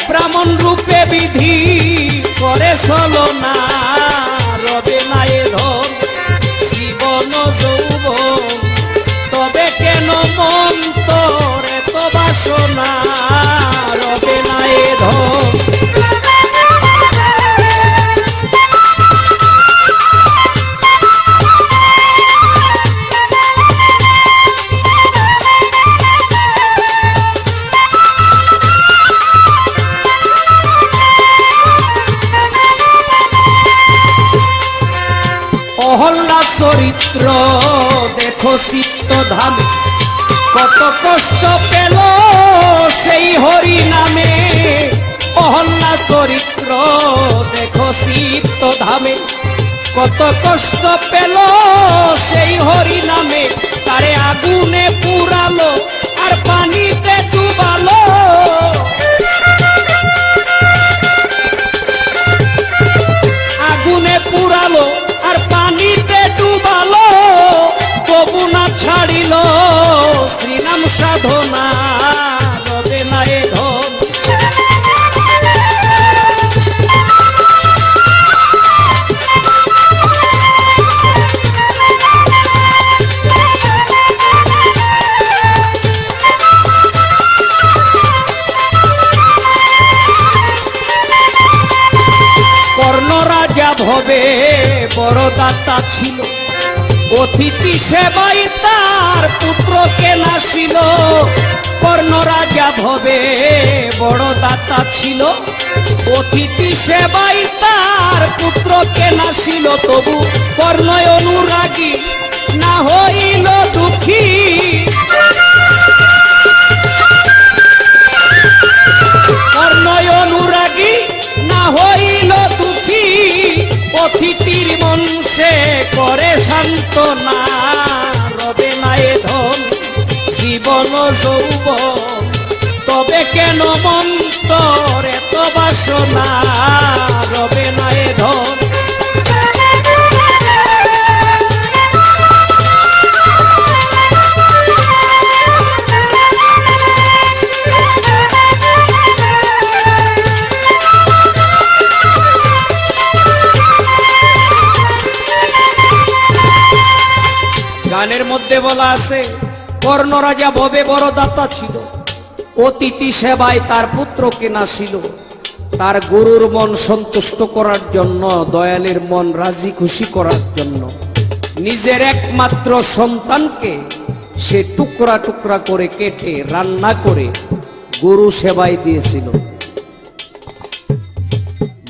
ব্রাহ্মণ রূপে বিধি করে চলো না। রবে না এ ধন জীবন যৌবন, তবে কেন মন তোর এত বাসনা। রবে না এ ধন অহল্লা চরিত্র দেখো চিত্ত ধামে, কত কষ্ট পেল সেই হরি নামে। অহল্লা চরিত্র দেখো চিত্ত ধামে, কত কষ্ট পেল সেই হরি নামে। তারে আগুনে পুরালো আর পানিতে ডুবালো, আগুনে পুরালো আর পানিতে ডুবালো, তবু না ছাড়িল শ্রীনাম সাধনা। রবে না এ ধন কর্ণ রাজা ভবে বড় দাতা ছিল, অতিথি সেবাই তার পুত্রকে নাসিল। কর্ণ রাজা ভবে বড় দাতা ছিল, অতিথি সেবাই তার পুত্রকে নাসিল। তবু কর্ণ অনুরাগী না হইল দুঃখী, কর্ণ অনুরাগী না হইল দুঃখী। অতিথির মন সে করে সান্ত্বনা। রবে না এ ধন জীবন যৌবন, তবে কেন মন তোর এত বাসনা। রবে না এ ধন গানের মধ্যে বলা আছে, কর্ণ রাজা ভবে বড় দাতা ছিল, অতিথি সেবায় তার পুত্রকে নাসিল। তার গুরুর মন সন্তুষ্ট করার জন্য, দয়ালের মন রাজি খুশি করার জন্য নিজের একমাত্র সন্তানকে সে টুকরা টুকরা করে কেটে রান্না করে গুরু সেবায় দিয়েছিল।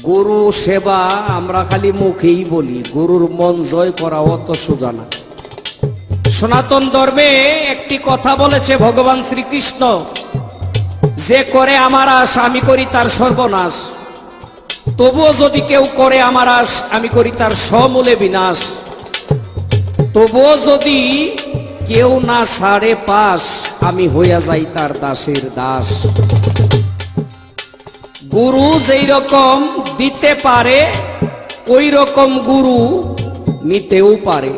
গুরু সেবা আমরা খালি মুখেই বলি, গুরুর মন জয় করা অত সোজা না। সনাতন ধর্মে একটি কথা বলেছে ভগবান শ্রীকৃষ্ণ, যে করে আমার আশ আমি করি তার সর্বনাশ। তবুও যদি কেউ করে আমার আশ আমি করি তার সমূলে বিনাশ। তবুও যদি কেউ না ছাড়ে পাশ, আমি হইয়া যাই তার দাসের দাস। গুরু যেই রকম দিতে পারে ওই রকম গুরু নিতেও পারে।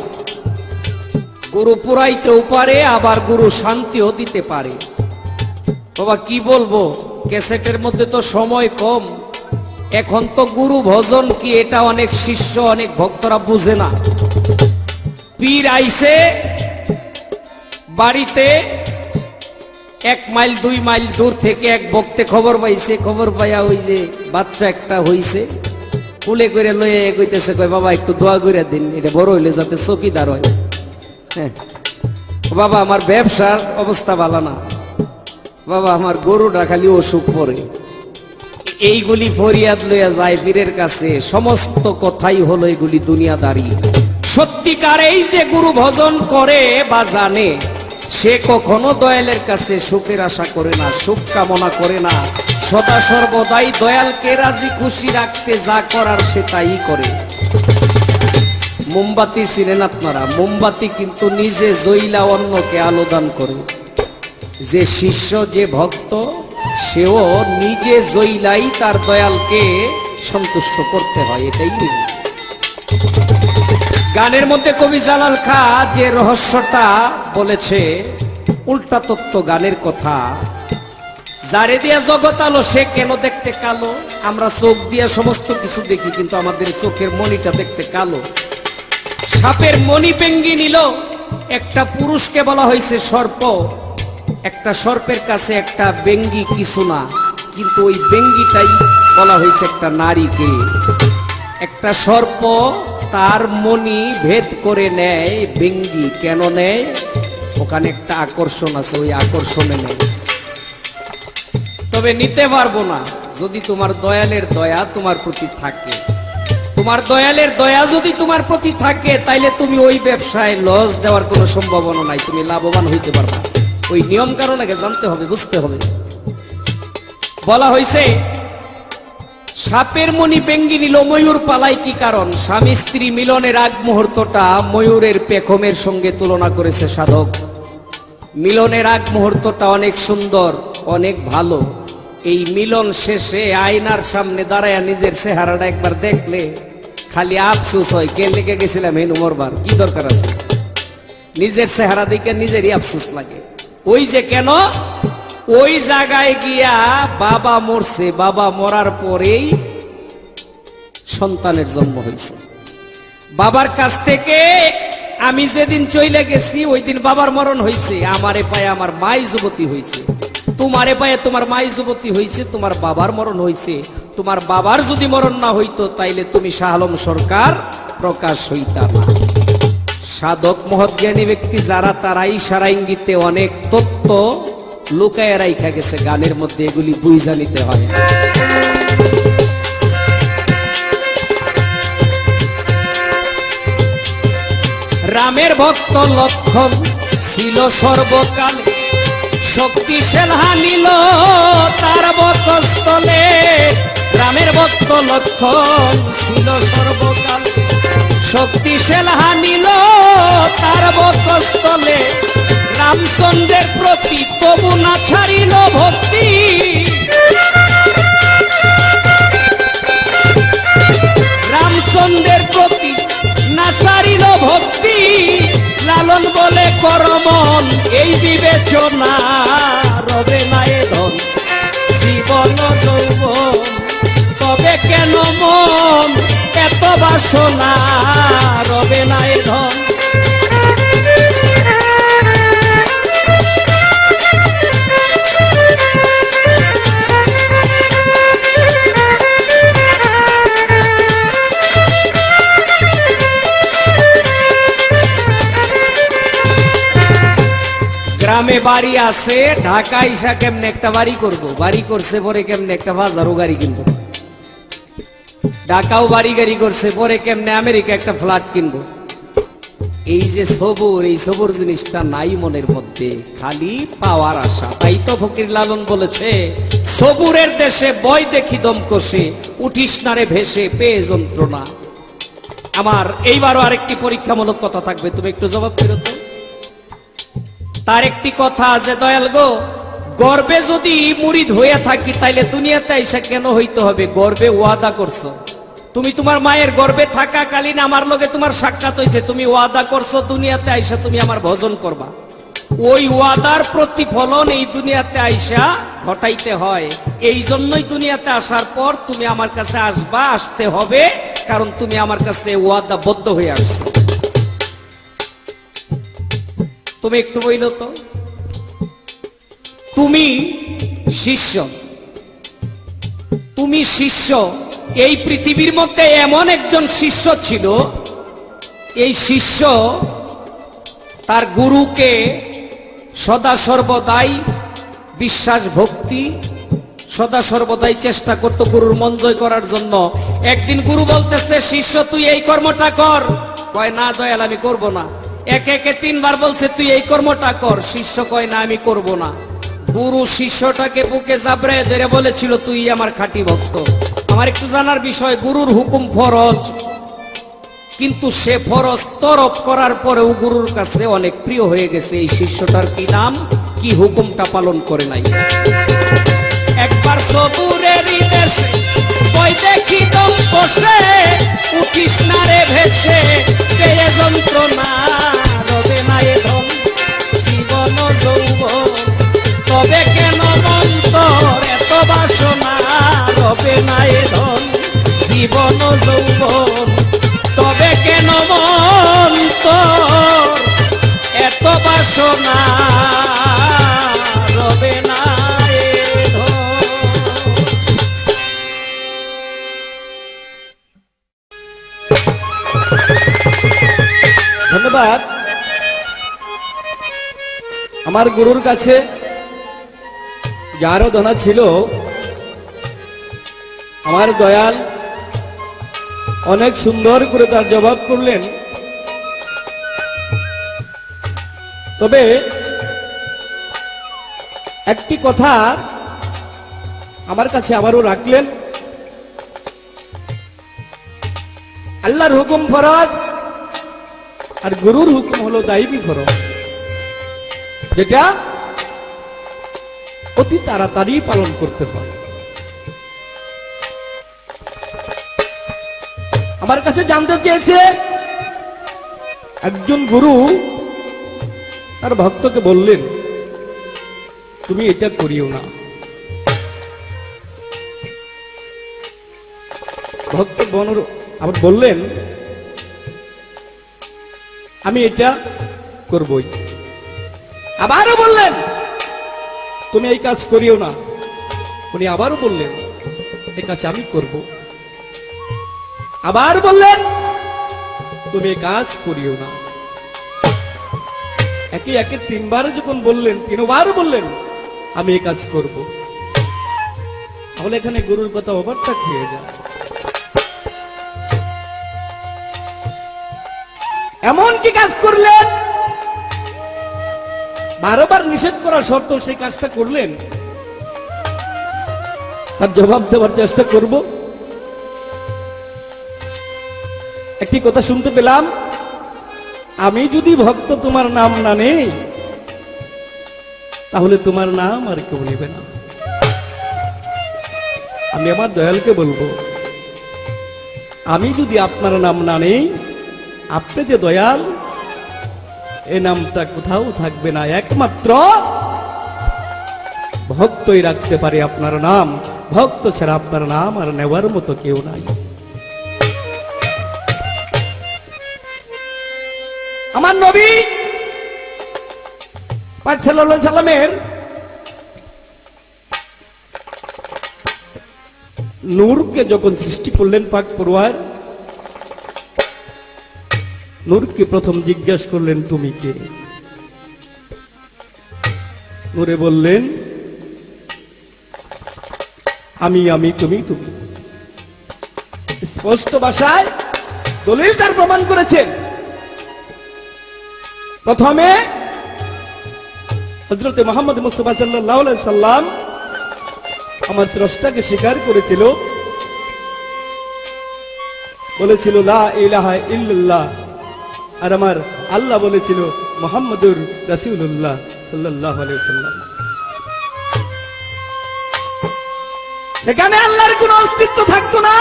গুরু পুরাইতেও পারে, আবার গুরু শান্তিও দিতে পারে। বাবা কি বলবো, ক্যাসেটের মধ্যে তো সময় কম। এখন তো গুরু ভজন কি এটা অনেক শিষ্য অনেক ভক্তরা বুঝে না। পীর আইছে বাড়িতে, 1 মাইল 2 মাইল দূর থেকে এক ভক্তে খবর পাইছে, খবর পাইয়া ওই যে বাচ্চা একটা হইছে কুলে করে লয়ে কইতেছে, কয় বাবা একটু দোয়া করে দিন, এটা বড় হইলে যাতে চকিদার হয়। হ্যাঁ বাবা আমার ব্যবসার অবস্থা ভালো না, বাবা আমার গরুটা খালি অসুখ পড়ে। এইগুলি ফরিয়াদ লইয়া যায় পীরের কাছে। সমস্ত কথাই হলো এগুলি দুনিয়াদারি। সত্যিকার এই যে গুরু ভজন করে বা জানে, সে কখনো দয়ালের কাছে সুখের আশা করে না, সুখ কামনা করে না। সদা সর্বদাই দয়ালকে রাজি খুশি রাখতে যা করার সে তাই করে। মোমবাতি চিনেন আপনারা? মোমবাতি কিন্তু নিজে জ্বইলা অন্যকে আলো দান করে। যে শিষ্য, যে ভক্ত, সেও নিজে জ্বইলাই তার দয়ালকে সন্তুষ্ট করতে হয়, এটাই নিয়ম। গানের মধ্যে কবি জালাল খাঁ যে রহস্যটা বলেছে, উল্টা তত্ত্ব গানের কথা। যারে দিয়া জগৎ আলো সে কেন দেখতে কালো? আমরা চোখ দিয়া সমস্ত কিছু দেখি, কিন্তু আমাদের চোখের মণিটা দেখতে কালো। সাপের মণি পেঙ্গি নিল, একটা পুরুষকে বলা হয়েছে সর্প। একটা সর্পের কাছে একটা বেঙ্গি কিছু না, কিন্তু ওই বেঙ্গিটাই বলা হয়েছে একটা নারীকে। একটা সর্প তার মণি ভেদ করে নেয়, বেঙ্গি কেন নেয়? ওখানে একটা আকর্ষণ আছে, ওই আকর্ষণে নেয়। তবে নিতে পারবো না যদি তোমার দয়ালের দয়া তোমার প্রতি থাকে। তোমার দয়ালের দয়া যদি তোমার প্রতি থাকে, তাইলে তুমি ওই ব্যবসায় লস দেওয়ার কোনো সম্ভাবনা নাই, তুমি লাভবান হইতে পারবা। ওই নিয়ম কারণ আগে জানতে হবে, বুঝতে হবে। বলা হয়েছে সাপের মণি বেঙ্গি নিল, ময়ূর পালাই কি কারণ? স্বামী স্ত্রী মিলনের আগ মুহূর্তটা ময়ূরের পেখমের সঙ্গে তুলনা করেছে সাধক। মিলনের আগ মুহূর্তটা অনেক সুন্দর, অনেক ভালো। এই মিলন শেষে আয়নার সামনে দাঁড়ায় নিজের চেহারাটা একবার দেখলে খালি আফসোস হয়, কে লেগে গেছিলাম হেনু মরবার, কি দরকার আছে? নিজের চেহারা দেখে নিজেরই আফসোস লাগে। ওই যে কেন, ওই জায়গায় গিয়া বাবা মরছে, বাবা মরার পরেই সন্তানের জন্ম হয়েছে। বাবার কাছ থেকে আমি যেদিন চলে গেছি ওই দিন বাবার মরণ হয়েছে। আমারে পায়ে আমার মাই যুবতী হয়েছে, তোমারে পায়ে তোমার মাই যুবতী হয়েছে, তোমার বাবার মরণ হয়েছে। তোমার বাবার যদি মরণ না হইতো তাইলে তুমি শাহ আলম সরকার প্রকাশ হইতা না। সাধক মহৎ জ্ঞানী ব্যক্তি যারা, তারা ইশারা ইঙ্গিতে অনেক তত্ত্ব লুকায় রাইখা গেছে গানের মধ্যে, এগুলি বুঝা নিতে হয়। রামের ভক্ত লক্ষণ ছিল সর্বকালে, শক্তিশাল হানিল তার বক্ষস্থলে। রামের ভক্ত লক্ষণ ছিল সর্বকালে, শক্তিশাল হানিল তার বক্ষস্থলে। রামচন্দ্রের প্রতি তবু না ছাড়িল ভক্তি, রামচন্দ্রের প্রতি না ছাড়িল ভক্তি। লালন বলে করমন এই বিবেচনা, রবে না এ ধন জীবন যৌবন, তবে কেন মন এত বাসনা, রবে না এ ধন। গ্রামে বাড়ি আছে, ঢাকা ইসা কেমনে একটা বাড়ি করব, বাড়ি করছে পরে কেমনে একটা বাজারও গাড়ি কিনবো। ঢাকাও বাড়ি গাড়ি করছে পরে কেমনে আমেরিকা একটা ফ্ল্যাট কিনবো। এই যে সবুর, এই সবুর জিনিসটা নাই মনের মধ্যে, খালি পাওয়ার আশা। তাই তো ফকির লালন বলেছে, সবুরের দেশে বয় দেখি দম কষে, উঠিস না রে ভেসে পেয়ে যন্ত্রণা। আমার এইবারও আরেকটি পরীক্ষামূলক কথা থাকবে, তুমি একটু জবাব ফেরত দাও। তার একটি কথা আছে, দয়াল গো, গর্বে যদি মুরিদ হয়ে থাকি তাইলে দুনিয়াতে আইসা কেন হইতে হবে? গর্বে ওয়াদা করছো তুমি, তোমার মায়ের গর্বে থাকাকালীন আমার লগে তোমার সাক্ষাৎ হয়েছে, তুমি ওয়াদা করছো দুনিয়াতে আইসা তুমি আমার ভজন করবা। ওই ওয়াদার প্রতিফলন এই দুনিয়াতে আইসা ঘটাইতে হয়। এই জন্যই দুনিয়াতে আসার পর তুমি আমার কাছে আসবা, আসতে হবে, কারণ তুমি আমার কাছে ওয়াদাবদ্ধ হয়ে আসছো। তুমি একটু বইল তো, তুমি শিষ্য, তুমি শিষ্য। এই পৃথিবীর মধ্যে এমন একজন শিষ্য ছিল, এই শিষ্য তার গুরুকে সদা সর্বদাই বিশ্বাস ভক্তি, সদা সর্বদাই চেষ্টা করত গুরুর মন জয় করার জন্য। একদিন গুরু বলতেছে, শিষ্য তুই এই কর্মটা কর। কয় না দয়াল আমি করব না। একে একে তিনবার বলছে তুই এই কর্মটা কর। শিষ্য কয় না আমি করব না। গুরু শিষ্যটাকে বুকে চাপড়ে ধরে বলেছিল, তুই আমার খাঁটি ভক্ত। আমার একটু জানার বিষয়, গুরুর হুকুম ফরজ, কিন্তু সে ফরজ তরক করার পরেও গুরুর কাছে অনেক প্রিয় হয়ে গেছে। এই শিষ্যটার কি নাম, কি হুকুমটা পালন করে নাই। একবার সদূরের দেশে কই দেখি দম বসে, উঠিস না রে ভেসে পেয়ে যন্ত্রণা, রবে না এ ধন জীবন যৌবন, তবে কেন মন্তর এত বাসনা, রবে না এ ধন জীবন যৌবন, তবে কেন মন্তর এত বাসনা, রবে না এ ধন। ধন্যবাদ। আমার গুরুর কাছে যে আরাধনা ছিল, আমার দয়াল অনেক সুন্দর করে তার জবাব করলেন। তবে একটি কথা আমার কাছে আবারও রাখলেন, আল্লাহর হুকুম ফরজ আর গুরুর হুকুম হলো দাইবি ফরজ, যেটা অতি তাড়াতাড়ি পালন করতে হয়। আমার কাছে জানতে চেয়েছে, একজন গুরু তার ভক্তকে বললেন, তুমি এটা করিও না। ভক্ত আবার বললেন, আমি এটা করবই। আবারও বললেন, তুমি এই কাজ করিও না। উনি আবারও বললেন, এই কাজ আমি করব। আবার বললেন, তুমি এই কাজ করিও না। একে একে তিনবার যখন বললেন, তিনবার বললেন আমি এই কাজ করব। তাহলে এখানে গুরুর কথা ওভারটা খেয়ে যায়। এমন কি কাজ করলেন, বারবার নিষেধ করা সত্ত্বেও সেই কাজটা করলেন। তার জবাব দেওয়ার চেষ্টা করব। একটি কথা শুনতে পেলাম, আমি যদি ভক্ত তোমার নাম না নেই, তাহলে তোমার নাম আর কেউ নেবে না। আমি আমার দয়ালকে বলবো, আমি যদি আপনার নাম না নেই, আপনি যে দয়াল, এই নামটা কোথাও থাকবে না। একমাত্র ভক্তই রাখতে পারে আপনার নাম। ভক্ত ছাড়া আপনার নাম আর নেওয়ার মতো কেউ নাই। আমার নবী পাক সাল্লাল্লাহু আলাইহি সাল্লামের নূরকে যখন সৃষ্টি করলেন পাক পরওয়ার, নূরকে প্রথম জিজ্ঞাসা করলেন, তুমি কে? নূরে বললেন, আমি আমি, তুমি তুমি। স্পষ্ট ভাষায় দলিল তার প্রমাণ করেছেন। প্রথমে হযরত মুহাম্মদ মুস্তাফা সাল্লাল্লাহু আলাইহি সাল্লাম আমার স্রষ্টাকে স্বীকার করেছিল, বলেছিল লা ইলাহা ইল্লাল্লাহ, আর আমার আল্লাহ বলেছিল মুহাম্মাদুর রাসূলুল্লাহ সাল্লাল্লাহু আলাইহি সাল্লাম। সেখানে আল্লাহর কোনো অস্তিত্ব থাকতো না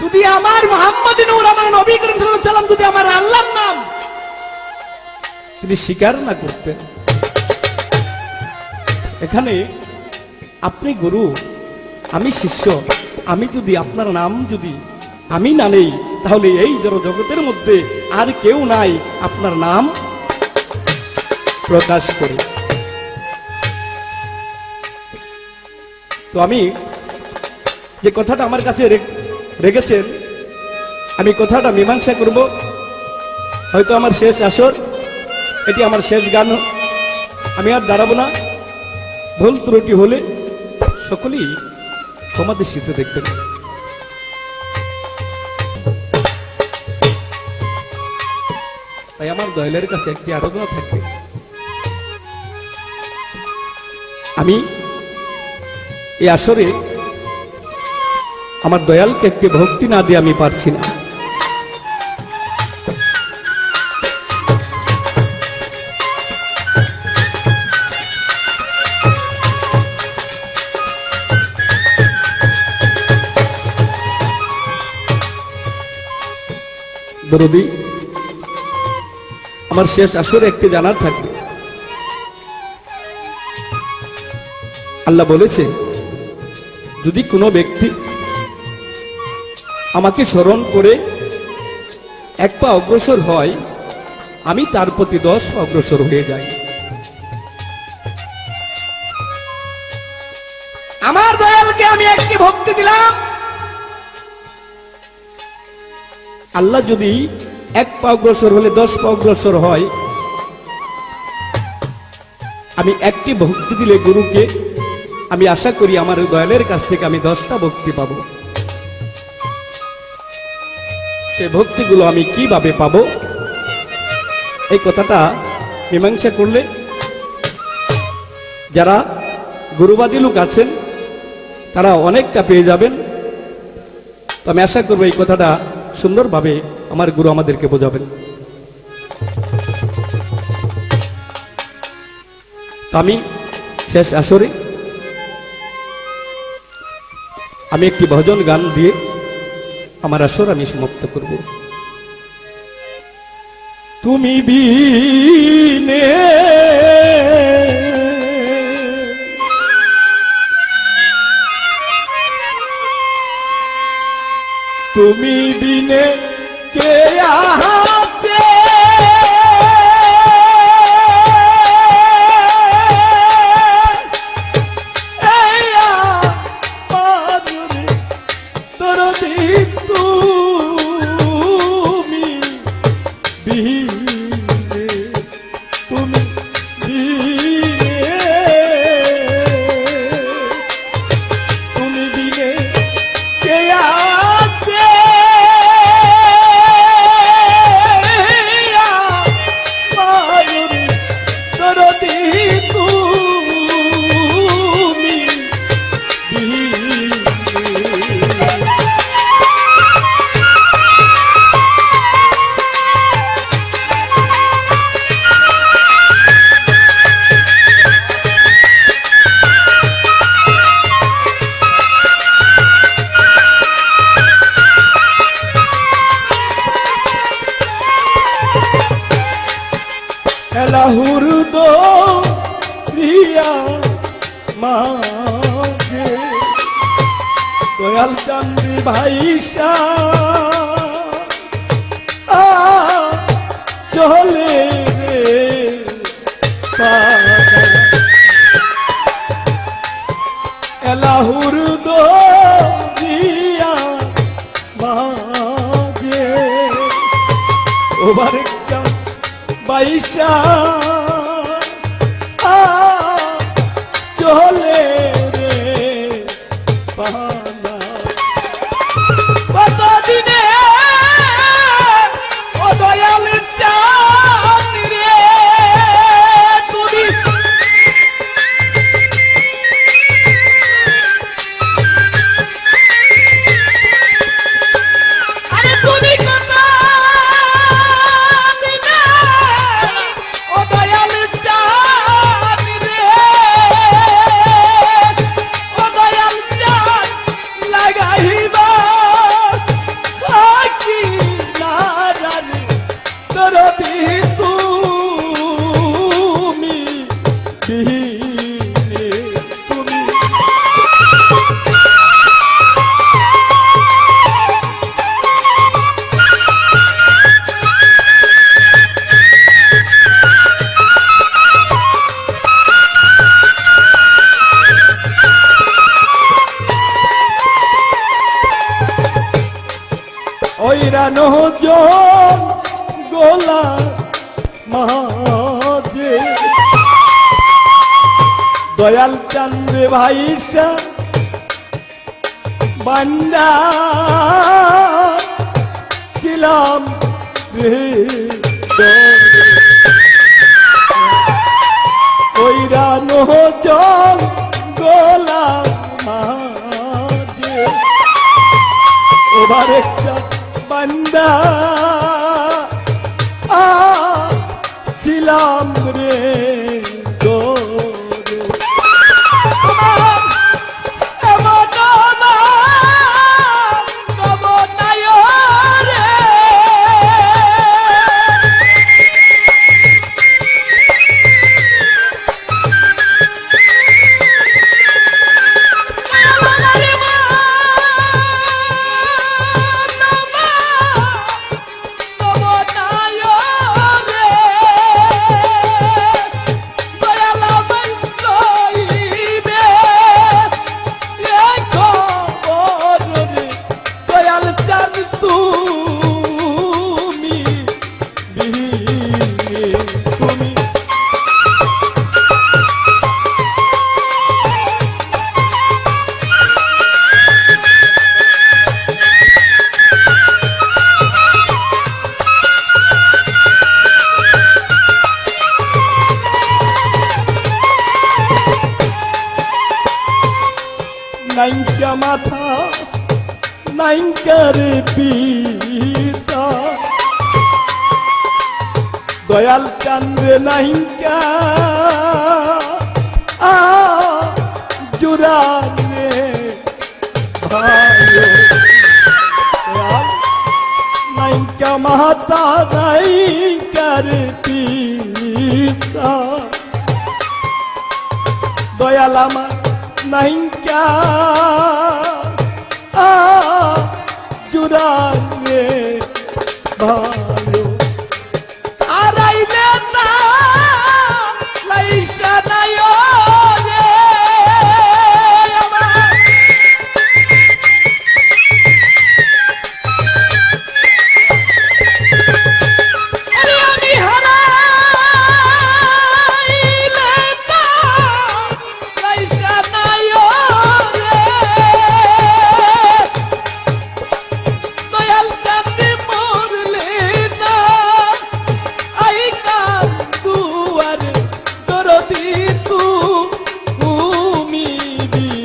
যদি আমার মুহাম্মদ নূর, আমার নবী করিম সাল্লাল্লাহু আলাইহি সাল্লাম যদি আমার আল্লাহর নাম তিনি স্বীকার না করতেন। এখানে আপনি গুরু, আমি শিষ্য, আমি যদি আপনার নাম যদি আমি না নেই, তাহলে এই জগতের মধ্যে আর কেউ নাই আপনার নাম প্রকাশ করে। তো আমি যে কথাটা আমার কাছে রেখেছেন, আমি কথাটা মীমাংসা করব। হয়তো আমার শেষ আসর, এটি আমার শেষ গান, আমি আর দাঁড়াবো না। ভুল ত্রুটি হলে সকলেই ক্ষমা দৃষ্টিতে দেখবেন। তাই আমার দয়ালের কাছে একটি আরাধনা থাকবে, আমি এই আসরে আমার দয়ালকে একটি ভক্তি না দিয়ে আমি পারছি না। দরদি, আমার শেষ আসরে একটি জানার থাকবে। আল্লাহ বলেছে, যদি কোনো ব্যক্তি আমাকে স্মরণ করে এক পা অগ্রসর হয়, আমি তার প্রতি 10 পা অগ্রসর হয়ে যাই। আমার দয়ালকে আমি একটি ভক্তি দিলাম, আল্লাহ যদি এক পা অগ্রসর হলে 10 পা অগ্রসর হয়, আমি একটি ভক্তি দিলে গুরুকে আমি আশা করি আমার দয়ালের কাছ থেকে আমি 10টা ভক্তি পাবো। সে ভক্তিগুলো আমি কিভাবে পাবো, এই কথাটা মীমাংসা করলে যারা গুরুবাদী লোক আছেন তারা অনেকটা পেয়ে যাবেন। তো আমি আশা করবো এই কথাটা সুন্দরভাবে আমার গুরু আমাদেরকে বোঝাবেন। তো আমি শেষ আসরে আমি একটি ভজন গান দিয়ে আমার আসর আমি সমাপ্ত করব। তুমি বিনে তুমি বিনে কে আছে, লাহুর দো প্রিয়া মাঝে দয়াল চান্দি ভাইসা চলে রে লাহুর দো প্রিয়া মাঝে ওবার বাইশা চলে রে পানা কতদিনে ও দয়াল চাঁদ রে তুমি আরে তুমি কত ওইরানো জন গোলা মাঝে দয়াল চান্দ্রে ভাইসা বান্ডা ছিলাম রে ওইরানো জন গোলা মাঝে ওবার একটা বান্দা ছিলাম রে নাইকা মাথা নাইকার পিতা দয়াল চান্দ্রে নাইকা জুরারে ভাই দয়াল নাইকা মাতা নাইকার পিতা দয়াল আমার নাইকা জুরারে ভালো আরাইলে না লাইসা নাই রে আমার আরে আমি হারাইলে না লাইসা নাই রে দয়াল কান্দে মরলে না আইকা দুয়ারে দরদি তুমি বিনে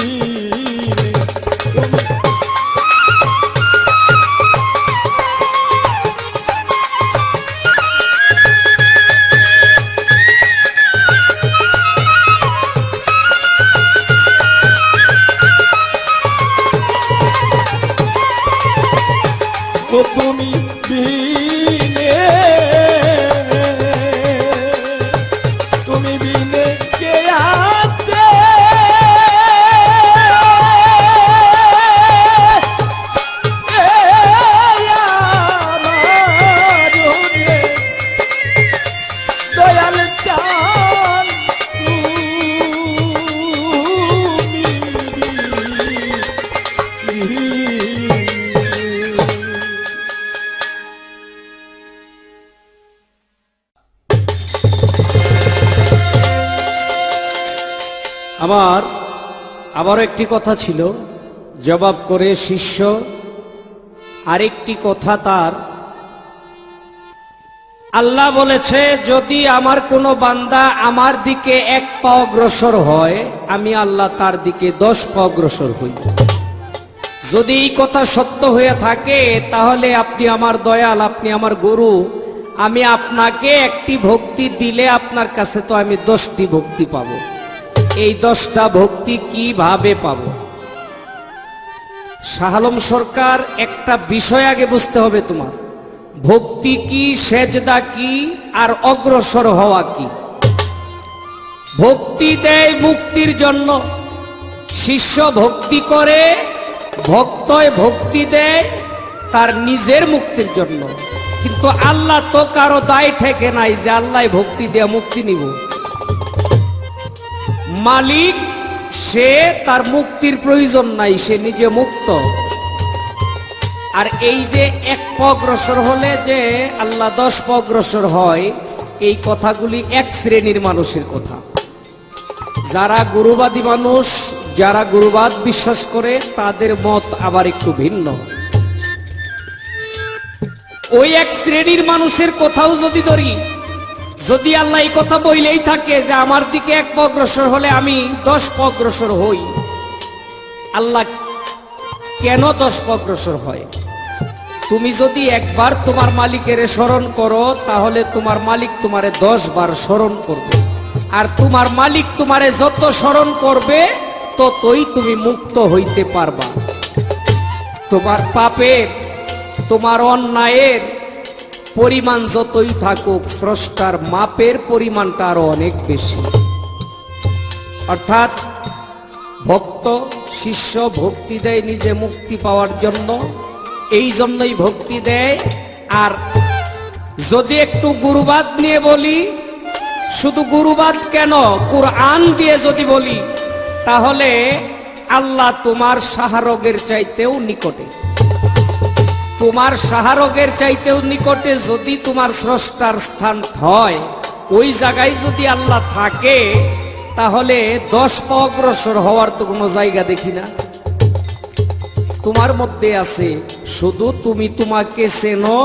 তুমি বিনে তুমি বিনে কে আছে দয়াল চান তুমি আমার আবার একটি কথা ছিল, জবাব করে শিষ্য আরেকটি কথা তার, আল্লাহ বলেছে যদি আমার কোনো বান্দা আমার দিকে 1 পা অগ্রসর হয় আমি আল্লাহ তার দিকে 10 পা অগ্রসর হই। যদি এই কথা সত্য হয়ে থাকে তাহলে আপনি আমার দয়াল, আপনি আমার গুরু, আমি আপনাকে একটি ভক্তি দিলে আপনার কাছে তো আমি 10টি ভক্তি পাবো। এই 10টা ভক্তি কিভাবে পাবো? শাহ আলম সরকার একটা বিষয় আগে বুঝতে হবে তোমার, ভক্তি কি, সেজদা কি, আর অগ্রসর হওয়া কি। ভক্তি দেয় মুক্তির জন্য, শিষ্য ভক্তি করে, ভক্তয় ভক্তি দেয় তার নিজের মুক্তির জন্য। কিন্তু আল্লাহ তো কারো দায় ঠেকে নাই যে আল্লাহ ভক্তি দেয়া মুক্তি নিব। মালিক সে, তার মুক্তির প্রয়োজন নাই, সে নিজে মুক্ত। আর এই যে 1 পা অগ্রসর হলে যে আল্লাহ 10 পা অগ্রসর হয়, এই কথাগুলি এক শ্রেণীর মানুষের কথা। যারা গুরুবাদী মানুষ, যারা গুরুবাদ বিশ্বাস করে তাদের মত আবার একটু ভিন্ন। ওই এক শ্রেণীর মানুষের কথাও যদি ধরি, যদি আল্লাহ এই কথা বইলেই থাকে যে আমার দিকে 1 পা অগ্রসর হলে আমি 10 পা অগ্রসর হই, আল্লাহ কেন 10 পা অগ্রসর হয়? তুমি যদি একবার তোমার মালিকের স্মরণ করো তাহলে তোমার মালিক তোমারে 10 বার স্মরণ করবে। আর তোমার মালিক তোমারে যত স্মরণ করবে ততই তুমি মুক্ত হইতে পারবা। তোমার পাপের, তোমার অন্যায়ের পরিমাণ যতই থাকুক, স্রষ্টার মাপের পরিমাণটা আরো অনেক বেশি। অর্থাৎ ভক্ত শিষ্য ভক্তি দেয় নিজে মুক্তি পাওয়ার জন্য, এই জন্যই ভক্তি দেয়। আর যদি একটু গুরুবাদ নিয়ে বলি, শুধু গুরুবাদ কেন, কুরআন দিয়ে যদি বলি, তাহলে আল্লাহ তোমার শাহরগের চাইতেও নিকটে। তোমার শাহরগের চাইতেও নিকটে যদি তোমার স্রষ্টার স্থান হয়, ওই জায়গায় যদি আল্লাহ থাকে, তাহলে 10 পা অগ্রসর হওয়ার তো কোনো জায়গা দেখি না। তোমার মধ্যে আছে, শুধু তুমি তোমাকে চেনো,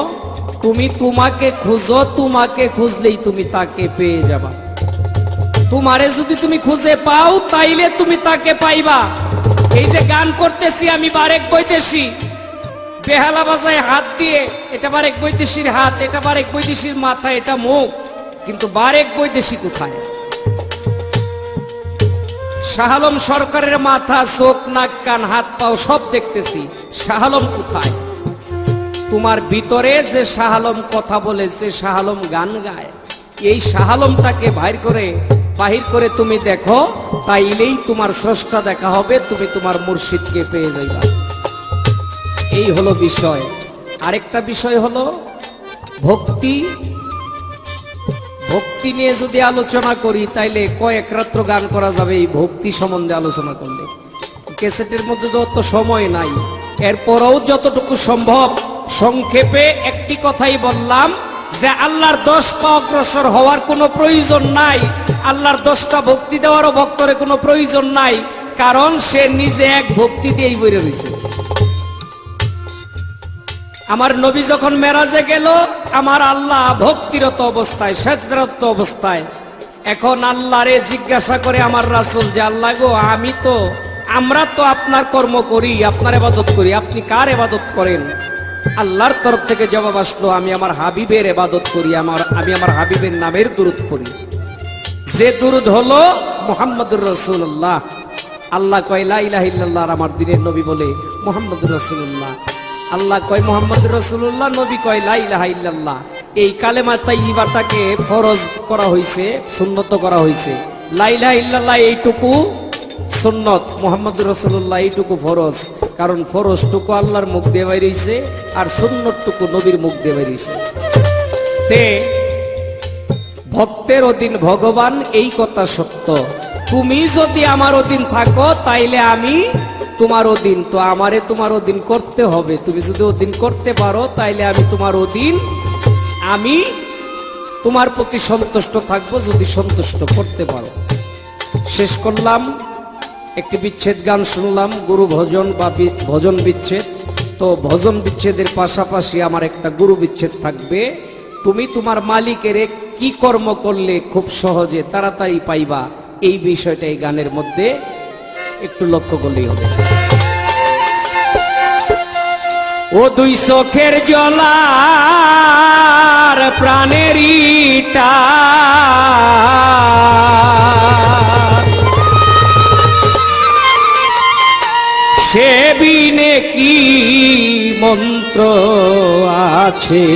তুমি তোমাকে খুঁজো, তোমাকে খুঁজলেই তুমি তাকে পেয়ে যাবা। তোমারে যদি তুমি খুঁজে পাও তাইলে তুমি তাকে পাইবা। এই যে গান করতেছি আমি বারেক বৈদেশি, বেহালা বাজায় হাত দিয়ে, এটা বারেক বৈদেশির হাত, এটা বারেক বৈদেশির মাথা, এটা মুখ, কিন্তু বারেক বৈদেশি কোথায়? শাহ আলম সরকারের মাথা, চোখ, নাক, কান, হাত, পাও সব দেখতেছি, শাহ আলম কোথায়? তোমার ভিতরে যে শাহ আলম কথা বলে, যে শাহ আলম গান গায়, এই শাহ আলমটাকে বাহির করে তুমি দেখো, তাইলেই তোমার স্রষ্টা দেখা হবে, তুমি তোমার মুর্শিদকে পেয়ে যাইবা। এই হলো বিষয়। আরেকটা বিষয় হলো ভক্তি। ভক্তি নিয়ে যদি আলোচনা করি তাইলে কয়েক রাত্র গান করা যাবে এই ভক্তি সম্বন্ধে আলোচনা করলে। ক্যাসেটের মধ্যে যত সময় নাই, এরপরও যতটুকু সম্ভব সংক্ষেপে একটি কথাই বললাম যে আল্লাহর 10 পা অগ্রসর হওয়ার কোনো প্রয়োজন নাই, আল্লাহর 10টা ভক্তি দেওয়ারও ভক্তরে কোনো প্রয়োজন নাই, কারণ সে নিজে এক ভক্তি দিয়েই বইরে রয়েছে। আমার নবী যখন মেরাজে গেল, আমার আল্লাহ ভক্তিরত অবস্থায়, সেজদারত অবস্থায়। এখন আল্লাহরে জিজ্ঞাসা করে আমার রাসূল যে আল্লাহ গো, আমরা তো আপনার কর্ম করি, আপনার ইবাদত করি, আপনি কার ইবাদত করেন? আল্লাহর তরফ থেকে জবাব আসলো, আমি আমার হাবিবের ইবাদত করি, আমি আমার হাবিবের নামের দুরূদ পড়ি। যে দুরূদ হলো মুহাম্মদুর রাসূলুল্লাহ। আল্লাহ কয় লা ইলাহা ইল্লাল্লাহ, আর আমার দিনের নবী বলে মুহাম্মদুর রাসূলুল্লাহ। আল্লাহ কয় মুহাম্মদুর রাসূলুল্লাহ, নবী কয় লা ইলাহা ইল্লাল্লাহ। এই কালেমা তাইয়্যিবাটাকে ফরজ করা হয়েছে, সুন্নত করা হয়েছে। লা ইলাহা ইল্লাল্লাহ এইটুকু সুন্নত, মুহাম্মদুর রাসূলুল্লাহ এইটুকু ফরজ। কারণ ফরজটুকু আল্লাহর মুখ দিয়ে বাইরেছে, আর সুন্নতটুকু নবীর মুখ দিয়ে বাইরেছে। তে ভক্তের অধীন ভগবান, এই কথা সত্য। তুমি যদি আমার অধীন থাকো তাইলে আমি তোমার অধীন, তো আমারে তোমার অধীন করতে হবে। তুমি যদি অধীন করতে পারো তাইলে আমি তোমার অধীন, আমি তোমার প্রতি সন্তুষ্ট থাকবো যদি সন্তুষ্ট করতে পারো। শেষ করলাম, একটি বিচ্ছেদ গান শুনলাম, গুরু ভজন বা ভজন বিচ্ছেদ। তো ভজন বিচ্ছেদের পাশাপাশি আমার একটা গুরু বিচ্ছেদ থাকবে। তুমি তোমার মালিকের কি কর্ম করলে খুব সহজে তাড়াতাড়ি পাইবা, এই বিষয়টা এই গানের মধ্যে একটু লক্ষ্য করলেই হবে। ও দুই চোখের জলার প্রাণের সে বিনে কি মন্ত্র আছে,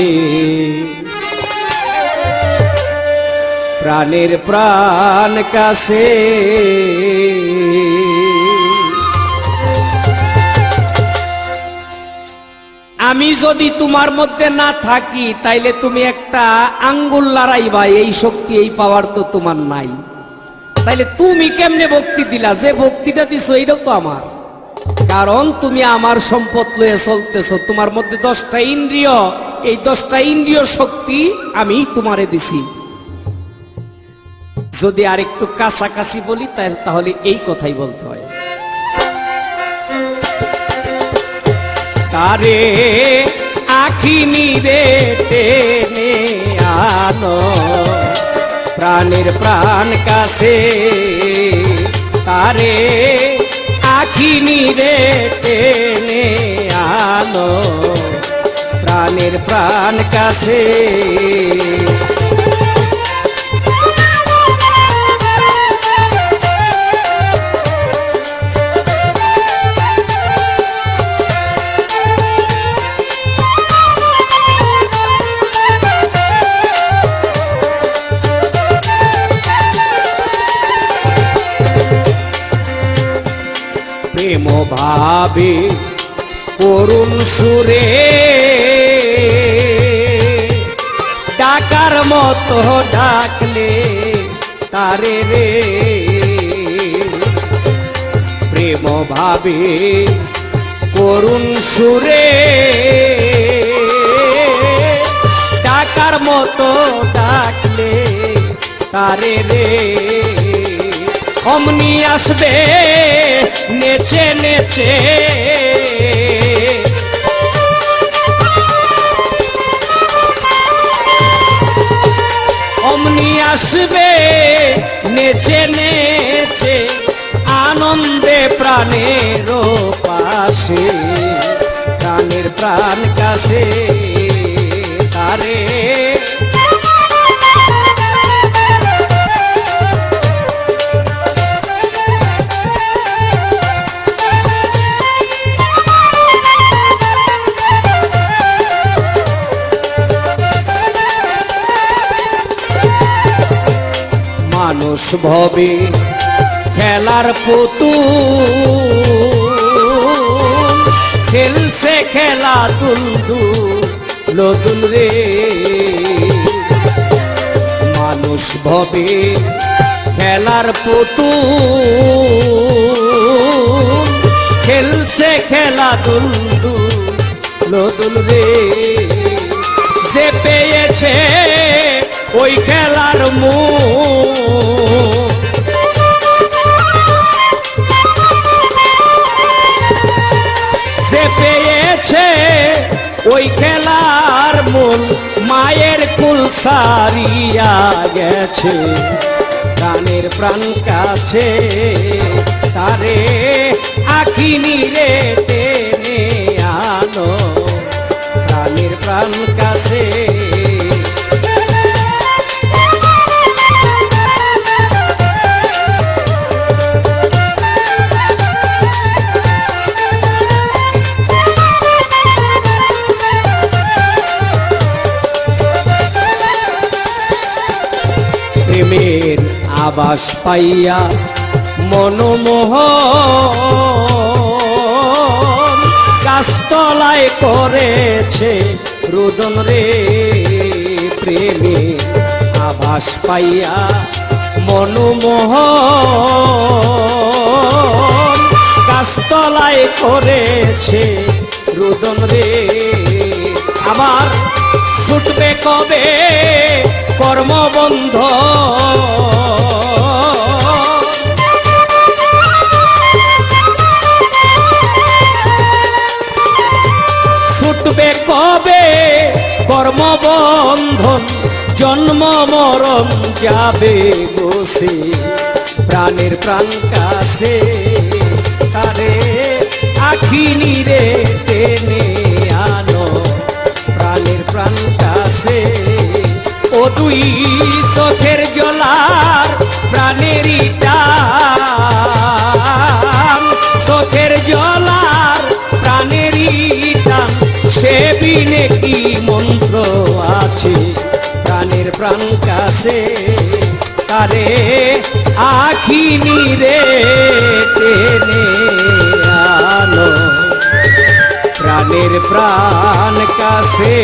প্রাণের প্রাণ কাছে আমি যদি তোমার মধ্যে না থাকি তাইলে তুমি একটা আঙ্গুল লড়াইবা, এই শক্তি এই পাওয়ার তো তোমার নাই। তাইলে তুমি কেমনে ভক্তি দিলা? যে ভক্তিটা দিছো এইটাও তো আমার, কারণ তুমি আমার সম্পদ লয়ে চলতেছো। তোমার মধ্যে 10টা ইন্দ্রিয়, এই 10টা ইন্দ্রিয় শক্তি আমি তোমারে দিছি। যদি আরেকটু কাছাকাছি বলি তাহলে এই কথাই বলতে হয়, তারে আখি নিরে টেনে আনো প্রাণের প্রাণ কাছে, তারে আখি নিরে টেনে আনো প্রাণের প্রাণ কাছে। প্রেম ভাবে করুণ সুরে ডাকার মতো ডাকলে তারে রে, প্রেম ভাবে করুণ সুরে ডাকার মতো ডাকলে তারে রে, অমনি আসবে নেচে নেচে, অমনি আসবে নেচে নেচে, আনন্দে প্রাণের পাশে, প্রাণের প্রাণ কাছে তারে। মানুষ ভবে খেলার পুতুল, খেলছে খেলা দুলদুল দুল রে। মানুষ ভবে খেলার পুতুল, খেলছে খেলা দুলদুল দুল রে। যে পেয়েছে ওই খেলার মুখ, যে পেয়েছে ওই খেলার মূল, মায়ের কুল সারিয়া গেছে প্রাণের প্রাণ কাছে তারে। আখিনী রে টেনে আনো প্রাণের প্রাণ কাছে। প্রেমের আবাস পাইয়া মনমোহন, গাছতলায় করেছে রুদন রে। প্রেমের আবাস পাইয়া মনমোহন, গাছতলায় করেছে রুদন রে। আবার ছুটবে কবে কর্মবন্ধ, ছুটবে কবে কর্মবন্ধন, জন্ম মরণ যাবে বসে প্রাণের প্রাণ কাছে তারে। আখিনী রে টেনে আনো প্রাণের প্রাণ কাছে। ও দুই চোখের জলার প্রাণেরই টান, চোখের জলার প্রাণেরই টান, সে বিনে কি মন্ত্র আছে প্রাণের প্রাণ কাছে তারে। আখিনী রে টেনে আনো প্রাণের প্রাণ কাছে।